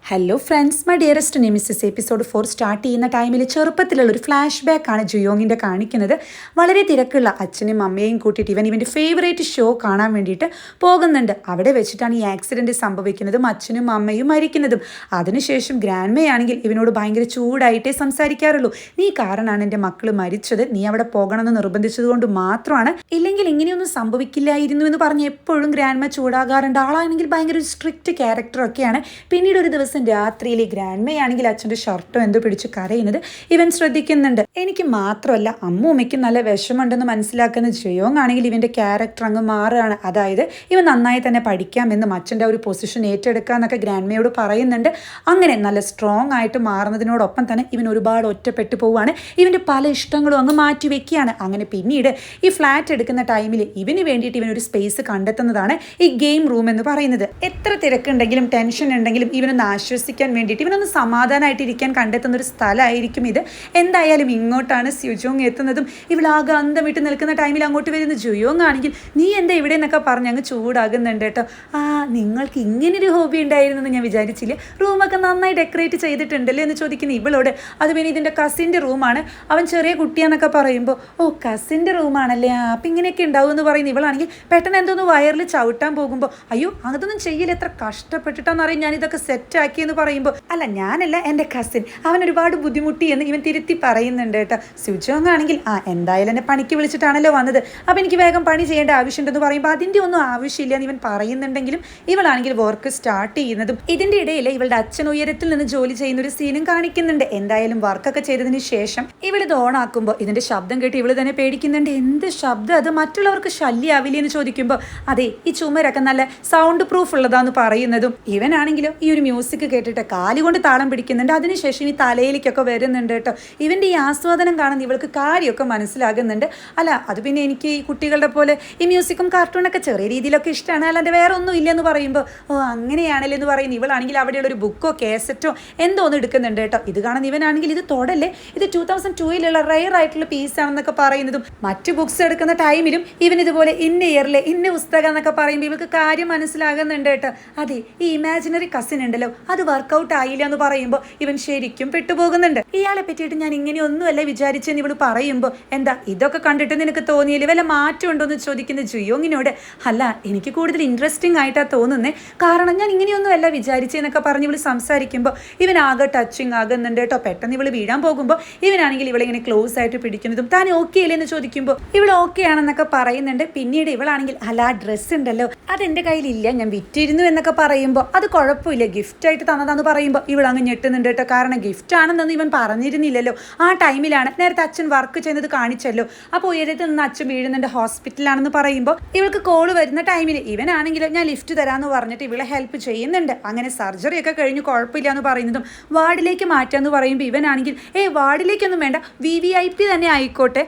Hello friends, my dearest nemesis episode 4 start ചെയ്യുന്ന ടൈമിൽ ചെറുപ്പത്തിലുള്ള ഒരു ഫ്ലാഷ് ബാക്കാണ് ജുയോങ്ങിൻ്റെ കാണിക്കുന്നത്. വളരെ തിരക്കുള്ള അച്ഛനും അമ്മയെയും കൂട്ടിയിട്ട് ഇവൻ്റെ ഫേവറേറ്റ് ഷോ കാണാൻ വേണ്ടിയിട്ട് പോകുന്നുണ്ട്. അവിടെ വെച്ചിട്ടാണ് ഈ ആക്സിഡൻറ്റ് സംഭവിക്കുന്നതും അച്ഛനും അമ്മയും മരിക്കുന്നതും. അതിനുശേഷം ഗ്രാൻഡ്മയാണെങ്കിൽ ഇവനോട് ഭയങ്കര ചൂടായിട്ടേ സംസാരിക്കാറുള്ളൂ. നീ കാരണമാണ് എൻ്റെ മക്കൾ മരിച്ചത്, നീ അവിടെ പോകണമെന്ന് നിർബന്ധിച്ചത് കൊണ്ട് മാത്രമാണ്, ഇല്ലെങ്കിൽ ഇങ്ങനെയൊന്നും സംഭവിക്കില്ലായിരുന്നു എന്ന് പറഞ്ഞ് എപ്പോഴും ഗ്രാൻഡ്മ ചൂടാകാറുണ്ട്. ആളാണെങ്കിൽ ഭയങ്കര ഒരു സ്ട്രിക്റ്റ് ക്യാരക്ടറൊക്കെയാണ്. പിന്നീട് ഒരു ദിവസം രാത്രിയിൽ ഗ്രാൻഡ്മയാണെങ്കിൽ അച്ഛൻ്റെ ഷർട്ടോ എന്തോ പിടിച്ച് കരയുന്നത് ഇവൻ ശ്രദ്ധിക്കുന്നുണ്ട്. എനിക്ക് മാത്രമല്ല അമ്മൂമ്മയ്ക്കും നല്ല വിഷമമുണ്ടെന്ന് മനസ്സിലാക്കുന്ന ജയോങ് ആണെങ്കിൽ ഇവൻ്റെ ക്യാരക്ടർ അങ്ങ് മാറുകയാണ്. അതായത് ഇവൻ നന്നായി തന്നെ പഠിക്കാമെന്നും അച്ഛൻ്റെ ഒരു പൊസിഷൻ ഏറ്റെടുക്കാമെന്നൊക്കെ ഗ്രാൻഡ്മയോട് പറയുന്നുണ്ട്. അങ്ങനെ നല്ല സ്ട്രോങ് ആയിട്ട് മാറുന്നതിനോടൊപ്പം തന്നെ ഇവൻ ഒരുപാട് ഒറ്റപ്പെട്ടു പോവുകയാണ്. ഇവൻ്റെ പല ഇഷ്ടങ്ങളും അങ്ങ് മാറ്റി വെക്കുകയാണ്. അങ്ങനെ പിന്നീട് ഈ ഫ്ലാറ്റ് എടുക്കുന്ന ടൈമിൽ ഇവന് വേണ്ടിയിട്ട് ഇവനൊരു സ്പേസ് കണ്ടെത്തുന്നതാണ് ഈ ഗെയിം റൂം എന്ന് പറയുന്നത്. എത്ര തിരക്കുണ്ടെങ്കിലും ടെൻഷൻ ഉണ്ടെങ്കിലും ഇവനൊന്ന് ആശ്വസിക്കാൻ വേണ്ടിയിട്ട് ഇവനൊന്ന് സമാധാനമായിട്ടിരിക്കാൻ കണ്ടെത്തുന്ന ഒരു സ്ഥലമായിരിക്കും ഇത്. എന്തായാലും ഇങ്ങോട്ടാണ് സ്യുജോങ് എത്തുന്നതും ഇവളാകെ അന്തം വിട്ട് നിൽക്കുന്ന ടൈമിൽ അങ്ങോട്ട് വരുന്ന ജുയോങ് ആണെങ്കിൽ നീ എന്താ ഇവിടെ എന്നൊക്കെ പറഞ്ഞ് അങ്ങ് ചൂടാകുന്നുണ്ട് കേട്ടോ. നിങ്ങൾക്ക് ഇങ്ങനൊരു ഹോബി ഉണ്ടായിരുന്നു എന്ന് ഞാൻ വിചാരിച്ചില്ല, റൂമൊക്കെ നന്നായി ഡെക്കറേറ്റ് ചെയ്തിട്ടുണ്ടല്ലോ എന്ന് ചോദിക്കുന്ന ഇവളോട്. അത് പിന്നെ ഇതിൻ്റെ കസിൻ്റെ റൂമാണ്, അവൻ ചെറിയ കുട്ടിയാന്നൊക്കെ പറയുമ്പോൾ കസിൻ്റെ റൂമാണല്ലേ, അപ്പം ഇങ്ങനെയൊക്കെ ഉണ്ടാവും എന്ന് പറയുന്ന ഇവളാണെങ്കിൽ പെട്ടെന്ന് എന്തോന്ന് വയറിൽ ചവിട്ടാൻ പോകുമ്പോൾ അയ്യോ അതൊന്നും ചെയ്യില്ല, എത്ര കഷ്ടപ്പെട്ടിട്ടാണെന്നറിയാം ഞാനിതൊക്കെ സെറ്റാക്കി എന്ന് പറയുമ്പോൾ അല്ല ഞാനല്ല എൻ്റെ കസിൻ, അവൻ ഒരുപാട് ബുദ്ധിമുട്ടി എന്ന് ഇവൻ തിരുത്തി പറയുന്നുണ്ട് കേട്ടോ. സ്യുജോങ് ആണെങ്കിൽ എന്തായാലും എന്നെ പണിക്ക് വിളിച്ചിട്ടാണല്ലോ വന്നത്, അപ്പം എനിക്ക് വേഗം പണി ചെയ്യേണ്ട ആവശ്യമുണ്ടെന്ന് പറയുമ്പോൾ അതിൻ്റെ ഒന്നും ആവശ്യമില്ല എന്ന് ഇവൻ പറയുന്നുണ്ടെങ്കിലും ഇവളാണെങ്കിൽ വർക്ക് സ്റ്റാർട്ട് ചെയ്യുന്നതും ഇതിൻ്റെ ഇടയിൽ ഇവളുടെ അച്ഛൻ ഉയരത്തിൽ നിന്ന് ജോലി ചെയ്യുന്ന ഒരു സീനും കാണിക്കുന്നുണ്ട്. എന്തായാലും വർക്കൊക്കെ ചെയ്തതിന് ശേഷം ഇവളിത് ഓണാക്കുമ്പോൾ ഇതിൻ്റെ ശബ്ദം കേട്ട് ഇവള് തന്നെ പേടിക്കുന്നുണ്ട്. എന്ത് ശബ്ദം അത്, മറ്റുള്ളവർക്ക് ശല്യമാവില്ലേ എന്ന് ചോദിക്കുമ്പോൾ അതെ ഈ ചുമരൊക്കെ നല്ല സൗണ്ട് പ്രൂഫ് ഉള്ളതാന്ന് പറയുന്നതും ഇവനാണെങ്കിലും ഈ ഒരു മ്യൂസിക് കേട്ടിട്ട് കാലുകൊണ്ട് താളം പിടിക്കുന്നുണ്ട്. അതിനുശേഷം ഈ തലയിലേക്കൊക്കെ വരുന്നുണ്ട് കേട്ടോ. ഇവൻ്റെ ഈ ആസ്വാദനം കാണുന്ന ഇവൾക്ക് കാര്യമൊക്കെ മനസ്സിലാകുന്നുണ്ട്. അല്ല അത് പിന്നെ എനിക്ക് ഈ കുട്ടികളുടെ പോലെ ഈ മ്യൂസിക്കും കാർട്ടൂണൊക്കെ ചെറിയ രീതിയിലൊക്കെ ഇഷ്ടമാണ്, അല്ലാണ്ട് വേറെ ഒന്നും ഇല്ലെന്ന് പറയുമ്പോൾ അങ്ങനെയാണല്ലോ എന്ന് പറയുന്നത്. ഇവളാണെങ്കിൽ അവിടെയുള്ള ഒരു ബുക്കോ കേസറ്റോ എന്തോ ഒന്ന് എടുക്കുന്നുണ്ട് കേട്ടോ. ഇത് കാണുന്ന ഇവനാണെങ്കിൽ ഇത് തൊടല്ലേ, ഇത് 2002 റയർ ആയിട്ടുള്ള പീസാണെന്നൊക്കെ പറയുന്നതും മറ്റു ബുക്സ് എടുക്കുന്ന ടൈമിലും ഇവൻ ഇതുപോലെ ഇന്ന ഇയറിലെ ഇന്ന പുസ്തകം എന്നൊക്കെ പറയുമ്പോൾ ഇവൾക്ക് കാര്യം മനസ്സിലാകുന്നുണ്ട് കേട്ടോ. അതെ ഈ ഇമാജിനറി കസിൻ ഉണ്ടല്ലോ അത് വർക്കൗട്ട് ആയില്ല എന്ന് പറയുമ്പോൾ ഇവൻ ശരിക്കും പെട്ടുപോകുന്നുണ്ട്. ഇയാളെ പറ്റിയിട്ട് ഞാൻ ഇങ്ങനെയൊന്നുമല്ല വിചാരിച്ചെന്ന് ഇവള് പറയുമ്പോൾ എന്താ ഇതൊക്കെ കണ്ടിട്ട് നിനക്ക് തോന്നിയില്ലേ, വല്ല മാറ്റം ഉണ്ടോ എന്ന് ചോദിക്കുന്ന ജുയോങ്ങിനോട് അല്ല എനിക്ക് കൂടുതൽ ഇൻട്രസ്റ്റിംഗ് ആയിട്ടാണ് തോന്നുന്നത്, കാരണം ഞാൻ ഇങ്ങനെയൊന്നുമല്ല വിചാരിച്ചെന്നൊക്കെ പറഞ്ഞ് ഇവള് സംസാരിക്കുമ്പോൾ ഇവൻ ആകെ ടച്ചിങ് ആകുന്നുണ്ട് കേട്ടോ. പെട്ടെന്ന് ഇവള് വീഴാൻ പോകുമ്പോൾ ഇവനാണെങ്കിൽ ഇവളിങ്ങനെ ക്ലോസ് ആയിട്ട് പിടിക്കുന്നതും താൻ ഓക്കെ അല്ലേ എന്ന് ചോദിക്കുമ്പോൾ ഇവൾ ഓക്കെ ആണെന്നൊക്കെ പറയുന്നുണ്ട്. പിന്നീട് ഇവളാണെങ്കിൽ അല്ല ആ ഡ്രസ്സ് ഉണ്ടല്ലോ അതെൻ്റെ കയ്യിലില്ല, ഞാൻ വിറ്റിരുന്നു എന്നൊക്കെ പറയുമ്പോൾ അത് കുഴപ്പമില്ല ഗിഫ്റ്റായിട്ട് തന്നതാന്ന് പറയുമ്പോൾ ഇവളങ്ങ് ഞെട്ടുന്നുണ്ട് കേട്ടോ. കാരണം ഗിഫ്റ്റ് ആണെന്നൊന്നും ഇവൻ പറഞ്ഞിരുന്നില്ലല്ലോ. ആ ടൈമിലാണ് നേരത്തെ അച്ഛൻ വർക്ക് ചെയ്യുന്നത് കാണിച്ചല്ലോ. അപ്പോൾ ഉയരത്തിൽ നിന്ന് അച്ഛൻ വീഴുന്നുണ്ട്, ഹോസ്പിറ്റലാണെന്ന് പറയുമ്പോൾ ഇവൾക്ക് കോള് വരുന്ന ടൈമിൽ ഇവനാണെങ്കിലും ഞാൻ ലിഫ്റ്റ് തരാമെന്ന് പറഞ്ഞിട്ട് ഇവളെ ഹെൽപ്പ് ചെയ്യുന്നുണ്ട്. അങ്ങനെ സർജറി ഒക്കെ കഴിഞ്ഞ് കുഴപ്പമില്ല എന്ന് പറയുന്നതും വാർഡിലേക്ക് മാറ്റാമെന്ന് പറയുമ്പോൾ ഇവനാണെങ്കിൽ വാർഡിലേക്കൊന്നും വേണ്ട VIP തന്നെ ആയിക്കോട്ടെ,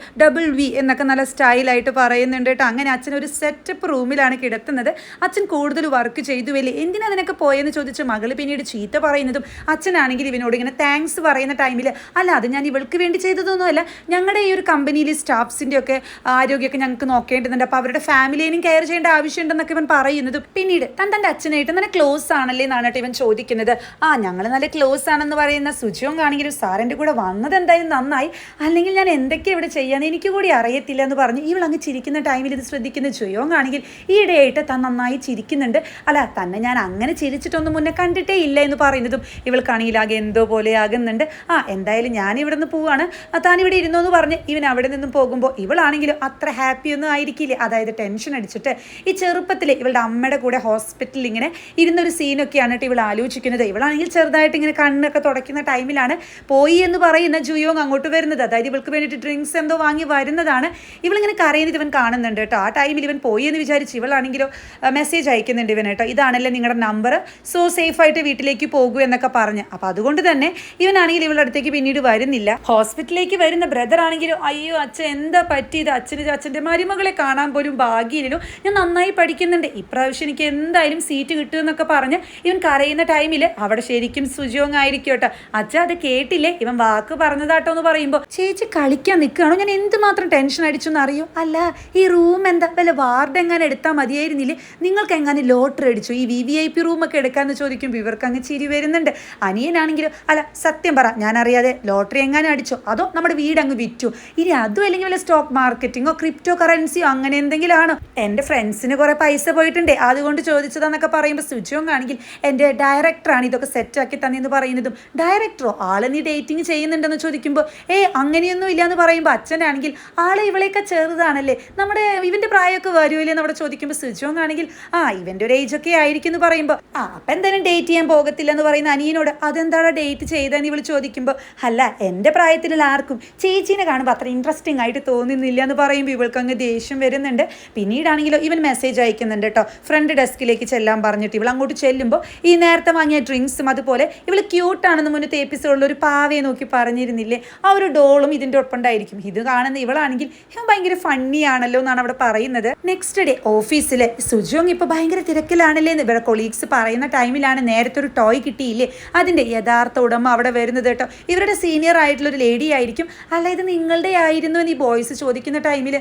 V എന്നൊക്കെ നല്ല സ്റ്റൈലായിട്ട് പറയുന്നുണ്ട് കേട്ടോ. അങ്ങനെ അച്ഛൻ ഒരു സെറ്റപ്പ് റൂമിലാണ് കിടത്തുന്നത്. അച്ഛൻ കൂടുതൽ വർക്ക് ചെയ്തു വല്ലേ, എന്തിനാ അതിനൊക്കെ പോയെന്ന് ചോദിച്ച മകള് പിന്നീട് ചീത്ത പറയുന്നതും അച്ഛനാണെങ്കിൽ ഇവനോട് ഇങ്ങനെ താങ്ക്സ് പറയുന്ന ടൈമിൽ അല്ല അത് ഞാൻ ഇവൾക്ക് വേണ്ടി ചെയ്തതൊന്നുമല്ല, ഞങ്ങളുടെ ഈ ഒരു കമ്പനിയിൽ സ്റ്റാഫ്സിൻ്റെ ഒക്കെ ആരോഗ്യമൊക്കെ ഞങ്ങൾക്ക് നോക്കേണ്ടതുണ്ട്, അപ്പോൾ അവരുടെ ഫാമിലിയെയും കെയർ ചെയ്യേണ്ട ആവശ്യമുണ്ടെന്നൊക്കെ ഇവൻ പറയുന്നതും പിന്നീട് തൻ്റെ അച്ഛനായിട്ട് നല്ല ക്ലോസ് ആണല്ലേ എന്നാണ് ഇവൻ ചോദിക്കുന്നത്. ഞങ്ങൾ നല്ല ക്ലോസ് ആണെന്ന് പറയുന്ന സുജോങ് ആണെങ്കിലും സാറിൻ്റെ കൂടെ വന്നത് എന്തായാലും നന്നായി, അല്ലെങ്കിൽ ഞാൻ എന്തൊക്കെ ഇവിടെ ചെയ്യാന്ന് എനിക്ക് കൂടി അറിയത്തില്ല എന്ന് പറഞ്ഞ് ഇവൾ അങ്ങ് ചിരിക്കുന്ന ടൈമിൽ ഇത് ശ്രദ്ധിക്കുന്ന ജുയോങ് ആണെങ്കിൽ ഈയിടെയായിട്ട് താൻ നന്നായി ചിരിക്കുന്നുണ്ട്. അല്ല തന്നെ ഞാൻ അങ്ങനെ ചിരിച്ചിട്ടൊന്നും മുന്നേ കണ്ടിട്ടേ ഇല്ല എന്ന് പറയുന്നതും ഇവൾക്കാണെങ്കിൽ ആകെ എന്തോ പോലെ ആകുന്നുണ്ട്. എന്തായാലും ഞാൻ ഇവിടെ നിന്ന് പോവാണ്, താൻ ഇവിടെ ഇരുന്നോ എന്ന് പറഞ്ഞ് ഇവൻ അവിടെ നിന്നും പോകുമ്പോൾ ഇവളാണെങ്കിലും അത്ര ഹാപ്പി ഒന്നും ആയിരിക്കില്ല. അതായത് ടെൻഷൻ അടിച്ചിട്ട് ഈ ചെറുപ്പത്തിൽ ഇവളുടെ അമ്മയുടെ കൂടെ ഹോസ്പിറ്റലിൽ ഇങ്ങനെ ഇരുന്നൊരു സീനൊക്കെയാണ് കേട്ടോ ഇവൾ ആലോചിക്കുന്നത്. ഇവളാണെങ്കിൽ ചെറുതായിട്ട് ഇങ്ങനെ കണ്ണൊക്കെ തുടയ്ക്കുന്ന ടൈമിലാണ് പോയി എന്ന് പറയുന്ന ജുയോങ് അങ്ങോട്ട് വരുന്നത്. അതായത് ഇവൾക്ക് വേണ്ടിയിട്ട് ഡ്രിങ്ക്സ് എന്തോ വാങ്ങി വരുന്നതാണ്. ഇവളിങ്ങനെ കരയുന്നത് ഇവൻ കാണുന്നുണ്ട് കേട്ടോ. ആ ടൈമിൽ ഇവൻ പോയി എന്ന് വിചാരിച്ച് ഇവളാണെങ്കിലോ മെസ്സേജ് അയക്കുന്നുണ്ട് ഇവൻ കേട്ടോ, ഇതാണല്ലോ നിങ്ങളുടെ നമ്പർ, സോ സേഫായിട്ട് വീട്ടിലേക്ക് പോകൂ എന്നൊക്കെ പറഞ്ഞ്. അപ്പോൾ അതുകൊണ്ട് തന്നെ ഇവനാണെങ്കിൽ ഇവളുടെ അടുത്തേക്ക് പിന്നീട് വരുന്നില്ല. ഹോസ്പിറ്റലിലേക്ക് വരുന്ന ബ്രദർ ആണെങ്കിലും അയ്യോ അച്ഛൻ എന്താ പറ്റിയത്, അച്ഛൻ്റെ മരുമകളെ കാണാൻ പോലും ഭാഗ്യമില്ലല്ലോ, ഞാൻ നന്നായി പഠിക്കുന്നുണ്ട്, ഇപ്രാവശ്യം എനിക്ക് എന്തായാലും സീറ്റ് കിട്ടുമെന്നൊക്കെ പറഞ്ഞ് ഇവൻ കരയുന്ന ടൈമിൽ അവിടെ ശരിക്കും സുജോങ് ആയിരിക്കും കേട്ടോ. അച്ഛ അത് കേട്ടില്ലേ, ഇവൻ വാക്ക് പറഞ്ഞതാട്ടോ എന്ന് പറയുമ്പോൾ ചേച്ചി കളിക്കാൻ നിൽക്കുകയാണോ, ഞാൻ എന്തുമാത്രം ടെൻഷൻ അടിച്ചെന്ന് അറിയോ, അല്ല ഈ റൂം എന്താ വല്ല വാർഡ് എങ്ങനെ എടുത്താൽ മതിയായിരുന്നില്ലേ, നിങ്ങൾക്ക് എങ്ങനെ ലോട്ടറി അടിച്ചു ഈ VIP റൂമൊക്കെ എടുക്കാമെന്ന് ചോദിക്കുമ്പോൾ ഇവർക്ക് അങ്ങ് ചിരി വരുന്നുണ്ട്. അനിയനാണെങ്കിലും അല്ല സത്യം പറ, ഞാൻ അറിയാതെ ലോട്ടറി എങ്ങാനും അടിച്ചോ അതോ നമ്മുടെ വീട് അങ്ങ് വിറ്റു, ഇനി അതും അല്ലെങ്കിൽ വല്ല സ്റ്റോക്ക് മാർക്കറ്റിങ്ങോ ക്രിപ്റ്റോ കറൻസിയോ അങ്ങനെ എന്തെങ്കിലും ആണോ? എൻ്റെ ഫ്രണ്ട്സിന് കുറെ പൈസ പോയിട്ടുണ്ടേ അതുകൊണ്ട് ചോദിച്ചതാന്നൊക്കെ പറയുമ്പോൾ സുജോങ് ആണെങ്കിൽ എൻ്റെ ഡയറക്ടറാണ് ഇതൊക്കെ സെറ്റാക്കി തന്നെയെന്ന് പറയുന്നതും, ഡയറക്ടറോ ആളെ നീ ഡേറ്റിംഗ് ചെയ്യുന്നുണ്ടെന്ന് ചോദിക്കുമ്പോൾ അങ്ങനെയൊന്നും ഇല്ല എന്ന് പറയുമ്പോൾ അച്ഛനാണെങ്കിൽ ആളെ ഇവളെയൊക്കെ ചെറുതാണല്ലേ, നമ്മുടെ ഇവൻ്റെ പ്രായമൊക്കെ വരുമല്ലേ എന്നവിടെ ചോദിക്കുമ്പോൾ സുജോങ് ആണെങ്കിൽ ഇവൻ്റെ ഒരു ഏജ് ഒക്കെ ആയിരിക്കും എന്ന് പറയുമ്പോൾ അപ്പം എന്തായാലും ഡേറ്റ് ചെയ്യാൻ പോകത്തില്ല എന്ന് പറയുന്ന അനിയനോട് അതെന്താണ് ഡേറ്റ് ചെയ്തെന്ന് ഇവൾ ചോദിക്കുമ്പോൾ അല്ല എൻ്റെ പ്രായത്തിലുള്ള ആർക്കും ചേച്ചീനെ കാണുമ്പോൾ അത്ര ഇൻട്രസ്റ്റിംഗ് ആയിട്ട് തോന്നുന്നില്ല എന്ന് പറയുമ്പോൾ ഇവൾക്ക് അങ്ങ് ദേഷ്യം വരുന്നുണ്ട്. പിന്നീടാണെങ്കിലോ ഇവൻ മെസ്സേജ് അയക്കുന്നുണ്ട് കേട്ടോ, ഫ്രണ്ട് ഡെസ്കിലേക്ക് ചെല്ലാൻ പറഞ്ഞിട്ട്. ഇവൾ അങ്ങോട്ട് ചെല്ലുമ്പോൾ ഈ നേരത്തെ വാങ്ങിയ ഡ്രിങ്ക്സും അതുപോലെ ഇവൾ ക്യൂട്ടാണെന്ന് മുന്നത്തെ എപ്പിസോഡിൽ ഒരു പാവയെ നോക്കി പറഞ്ഞിരുന്നില്ലേ, ആ ഒരു ഡോളും ഇതിൻ്റെ ഒപ്പമുണ്ടായിരിക്കും. ഇത് കാണുന്ന ഇവളാണെങ്കിൽ ഇവൻ ഭയങ്കര ഫണ്ണി ആണല്ലോ എന്നാണ് അവിടെ പറയുന്നത്. നെക്സ്റ്റ് ഡേ ഓഫീസിലെ സുജോങ് ഇപ്പോൾ ഭയങ്കര തിരക്കിലാണല്ലേ എന്ന് ഇവരുടെ കൊളീഗ്സ് പറയുന്ന ടൈമിലാണ് നേരത്തെ ഒരു ടോയ് കിട്ടിയില്ലേ അതിൻ്റെ യഥാർത്ഥ ഉടമ അവിടെ വരുന്നത് കേട്ടോ. ഇവരുടെ സീനിയർ ആയിട്ടുള്ളൊരു ലേഡി ആയിരിക്കും. അല്ല ഇത് നിങ്ങളുടെ ആയിരുന്നു എന്ന് ഈ ബോയ്സ് ചോദിക്കുന്ന ടൈമിൽ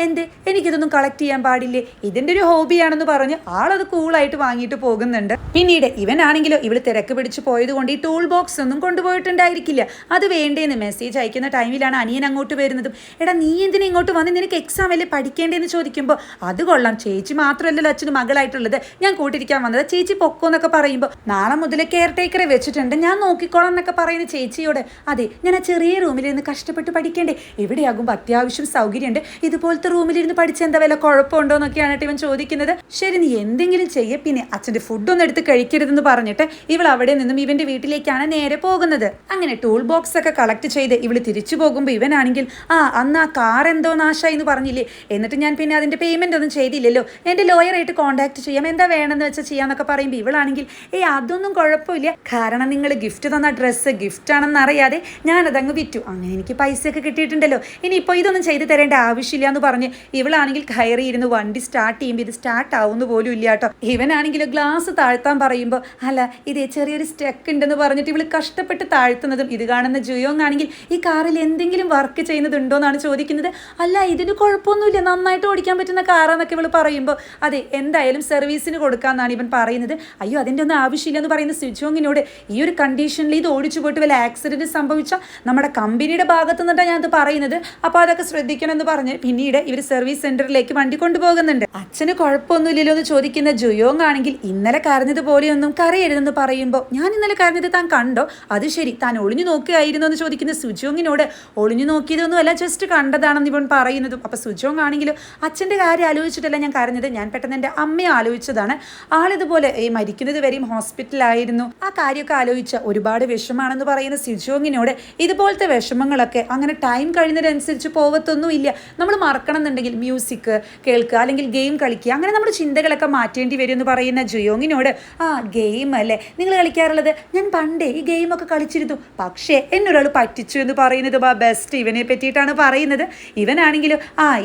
എന്ത് എനിക്കിതൊന്നും കളക്ട് ചെയ്യാൻ പാടില്ലേ, ഇതിൻ്റെ ഒരു ഹോബിയാണെന്ന് പറഞ്ഞ് ആളത് കൂളായിട്ട് വാങ്ങിയിട്ട് പോകുന്നുണ്ട്. പിന്നീട് ഇവനാണെങ്കിലോ ഇവൾ തിരക്ക് പിടിച്ച് പോയത് കൊണ്ട് ഈ ടൂൾ ബോക്സ് ഒന്നും കൊണ്ടുപോയിട്ടുണ്ടായിരിക്കില്ല. അത് വേണ്ടേന്ന് മെസ്സേജ് അയക്കുന്ന ടൈമിലാണ് അനിയൻ അങ്ങോട്ട് വരുന്നതും. എടാ നീ എന്തിനാ ഇങ്ങോട്ട് വന്ന്, നിനക്ക് എക്സാം അല്ലേ പഠിക്കേണ്ടതെന്ന് ചോദിക്കുമ്പോൾ അത് കൊള്ളാം, ചേച്ചി മാത്രമല്ലല്ലോ അച്ഛന് മകളായിട്ടുള്ളത്, ഞാൻ കൂട്ടിരിക്കാൻ വന്നത്, ചേച്ചി പൊക്കോ എന്നൊക്കെ പറയുമ്പോൾ നാളെ മുതൽ കെയർ ടേക്കറെ വെച്ചിട്ടുണ്ട് ഞാൻ നോക്കിക്കോളാം എന്നൊക്കെ പറയുന്ന ചേച്ചിയോട് അതെ ഞാൻ ആ ചെറിയ റൂമിലിരുന്ന് കഷ്ടപ്പെട്ട് പഠിക്കേണ്ടേ, എവിടെയാകുമ്പോൾ അത്യാവശ്യം സൗകര്യമുണ്ട്, ഇതുപോലത്തെ റൂമിലിരുന്ന് പഠിച്ച എന്താ വല്ല കുഴപ്പമുണ്ടോ എന്നൊക്കെയാണ് ഇവൻ ചോദിക്കുന്നത്. ശരി നീ എന്തെങ്കിലും ചെയ്യേ, പിന്നെ അച്ഛൻ്റെ ഫുഡൊന്നും എടുത്ത് കഴിക്കരുതെന്ന് പറഞ്ഞിട്ട് ഇവൾ അവിടെ നിന്നും ഇവൻ്റെ വീട്ടിലേക്കാണ് നേരെ പോകുന്നത്. അങ്ങനെ ടൂൾ ബോക്സ് ഒക്കെ കളക്ട് ചെയ്ത് ഇവൾ തിരിച്ചു പോകുമ്പോൾ ഇവനാണെങ്കിൽ അന്ന് ആ കാർ എന്തോ നാശമായി എന്ന് പറഞ്ഞില്ലേ, എന്നിട്ട് ഞാൻ പിന്നെ അതിൻ്റെ പേയ്മെൻ്റ് ഒന്നും ചെയ്തില്ലല്ലോ, എൻ്റെ ലോയറായിട്ട് കോൺടാക്ട് ചെയ്യാം, എന്താ വേണമെന്ന് വെച്ചാൽ ചെയ്യാന്നൊക്കെ പറയുമ്പോൾ ഇവളാണെങ്കിൽ അതൊന്നും കുഴപ്പമില്ല, കാരണം നിങ്ങൾ ഗിഫ്റ്റ് തന്ന ഡ്രസ്സ് ഗിഫ്റ്റ് ആണെന്ന് അറിയാതെ ഞാനതങ്ങ് വിറ്റു, അങ്ങനെ എനിക്ക് പൈസയൊക്കെ കിട്ടിയിട്ടുണ്ടല്ലോ, ഇനിയിപ്പോൾ ഇതൊന്നും ചെയ്തു തരേണ്ട ആവശ്യമില്ല എന്ന് പറഞ്ഞ് ഇവളാണെങ്കിൽ കയറിയിരുന്ന് വണ്ടി സ്റ്റാർട്ട് ചെയ്യുമ്പോൾ ഇത് സ്റ്റാർട്ട് ആവുന്ന പോലും ഇല്ല കേട്ടോ. ഇവനാണെങ്കിൽ ഗ്ലാസ് താഴ്ത്താൻ പറയുമ്പോൾ അല്ല ഇത് ചെറിയൊരു സ്റ്റെക്ക് ഉണ്ടെന്ന് പറഞ്ഞിട്ട് ഇവൾ കഷ്ടപ്പെട്ട് താഴ്ത്തുന്നതും ഇത് കാണുന്ന ജുയോങ് ആണെങ്കിൽ ഈ കാറിൽ എന്തെങ്കിലും വർക്ക് ചെയ്യുന്നതുണ്ടോ എന്നാണ് ചോദിക്കുന്നത്. അല്ല ഇതിന് കുഴപ്പമൊന്നുമില്ല, നന്നായിട്ട് ഓടിക്കാൻ പറ്റുന്ന കാറാന്നൊക്കെ ഇവൾ പറയുമ്പോൾ അതെ എന്തായാലും സർവീസിന് കൊടുക്കാമെന്നാണ് ഇവൻ പറയുന്നത്. അയ്യോ അതിൻ്റെ ഒന്നും ആവശ്യമില്ല എന്ന് പറയുന്ന സുജോങ്ങിനോട് ഈ ഒരു കണ്ടീഷനിൽ ഇത് ഓടിച്ചു പോയിട്ട് വല്ല ആക്സിഡൻറ്റ് സംഭവിച്ചാൽ നമ്മുടെ കമ്പനിയുടെ ഭാഗത്തു നിന്നിട്ടാണ് ഞാനത് പറയുന്നത്, അപ്പോൾ അതൊക്കെ ശ്രദ്ധിക്കണം എന്ന് പറഞ്ഞ് പിന്നീട് ഇവർ സർവീസ് സെൻറ്ററിലേക്ക് വണ്ടി കൊണ്ടുപോകുന്നുണ്ട്. അച്ഛന് കുഴപ്പമൊന്നുമില്ലല്ലോ എന്ന് ചോദിക്കുന്ന ജുയോങ് ആണെങ്കിൽ ഇന്നലെ കരഞ്ഞതുപോലെയൊന്നും കരയരുതെന്ന് പറയുമ്പോൾ ഞാൻ ഇന്നലെ കരഞ്ഞത് താൻ കണ്ടോ, അത് ശരി താൻ ഒളിഞ്ഞു നോക്കുകയായിരുന്നു എന്ന് ചോദിക്കുന്ന സുജോങ്ങിനോട് ഒളിഞ്ഞു നോക്കിയതൊന്നും അല്ല ജസ്റ്റ് കണ്ടതാണെന്ന് ഇവൻ പറയുന്നതും. അപ്പോൾ സുജോങ് ആണെങ്കിലും അച്ഛൻ്റെ കാര്യം ആലോചിച്ചിട്ടല്ല ഞാൻ കരഞ്ഞത്, ഞാൻ പെട്ടെന്ന് എൻ്റെ അമ്മയെ ആലോചിച്ചതാണ്, ആളിതുപോലെ മരിക്കുന്നത് വരെയും ഹോസ്പിറ്റലായിരുന്നു, ആ കാര്യമൊക്കെ ആലോചിച്ച ഒരുപാട് വിഷമാണെന്ന് പറയുന്ന സുജോങ്ങിനോട് ഇതുപോലത്തെ വിഷമങ്ങളൊക്കെ അങ്ങനെ ടൈം കഴിയുന്നതിനനുസരിച്ച് പോവത്തൊന്നും ഇല്ല, നമ്മൾ മറക്കണം എന്നുണ്ടെങ്കിൽ മ്യൂസിക് കേൾക്കുക അല്ലെങ്കിൽ ഗെയിം കളിക്കുക, അങ്ങനെ നമ്മുടെ ചിന്തകളൊക്കെ മാറ്റേണ്ടി വരും എന്ന് പറയുന്ന ജുയോങ്ങിനോട് ഗെയിം അല്ലേ നിങ്ങൾ കളിക്കാറുള്ളത്, ഞാൻ പണ്ടേ ഈ ഗെയിമൊക്കെ കളിച്ചിരുന്നു, പക്ഷേ എന്നൊരാൾ പറ്റിച്ചു എന്ന് പറയുന്നത് ബെസ്റ്റ് ഇവനെ പറ്റിയിട്ടാണ് പറയുന്നത്. ഇവനാണെങ്കിലും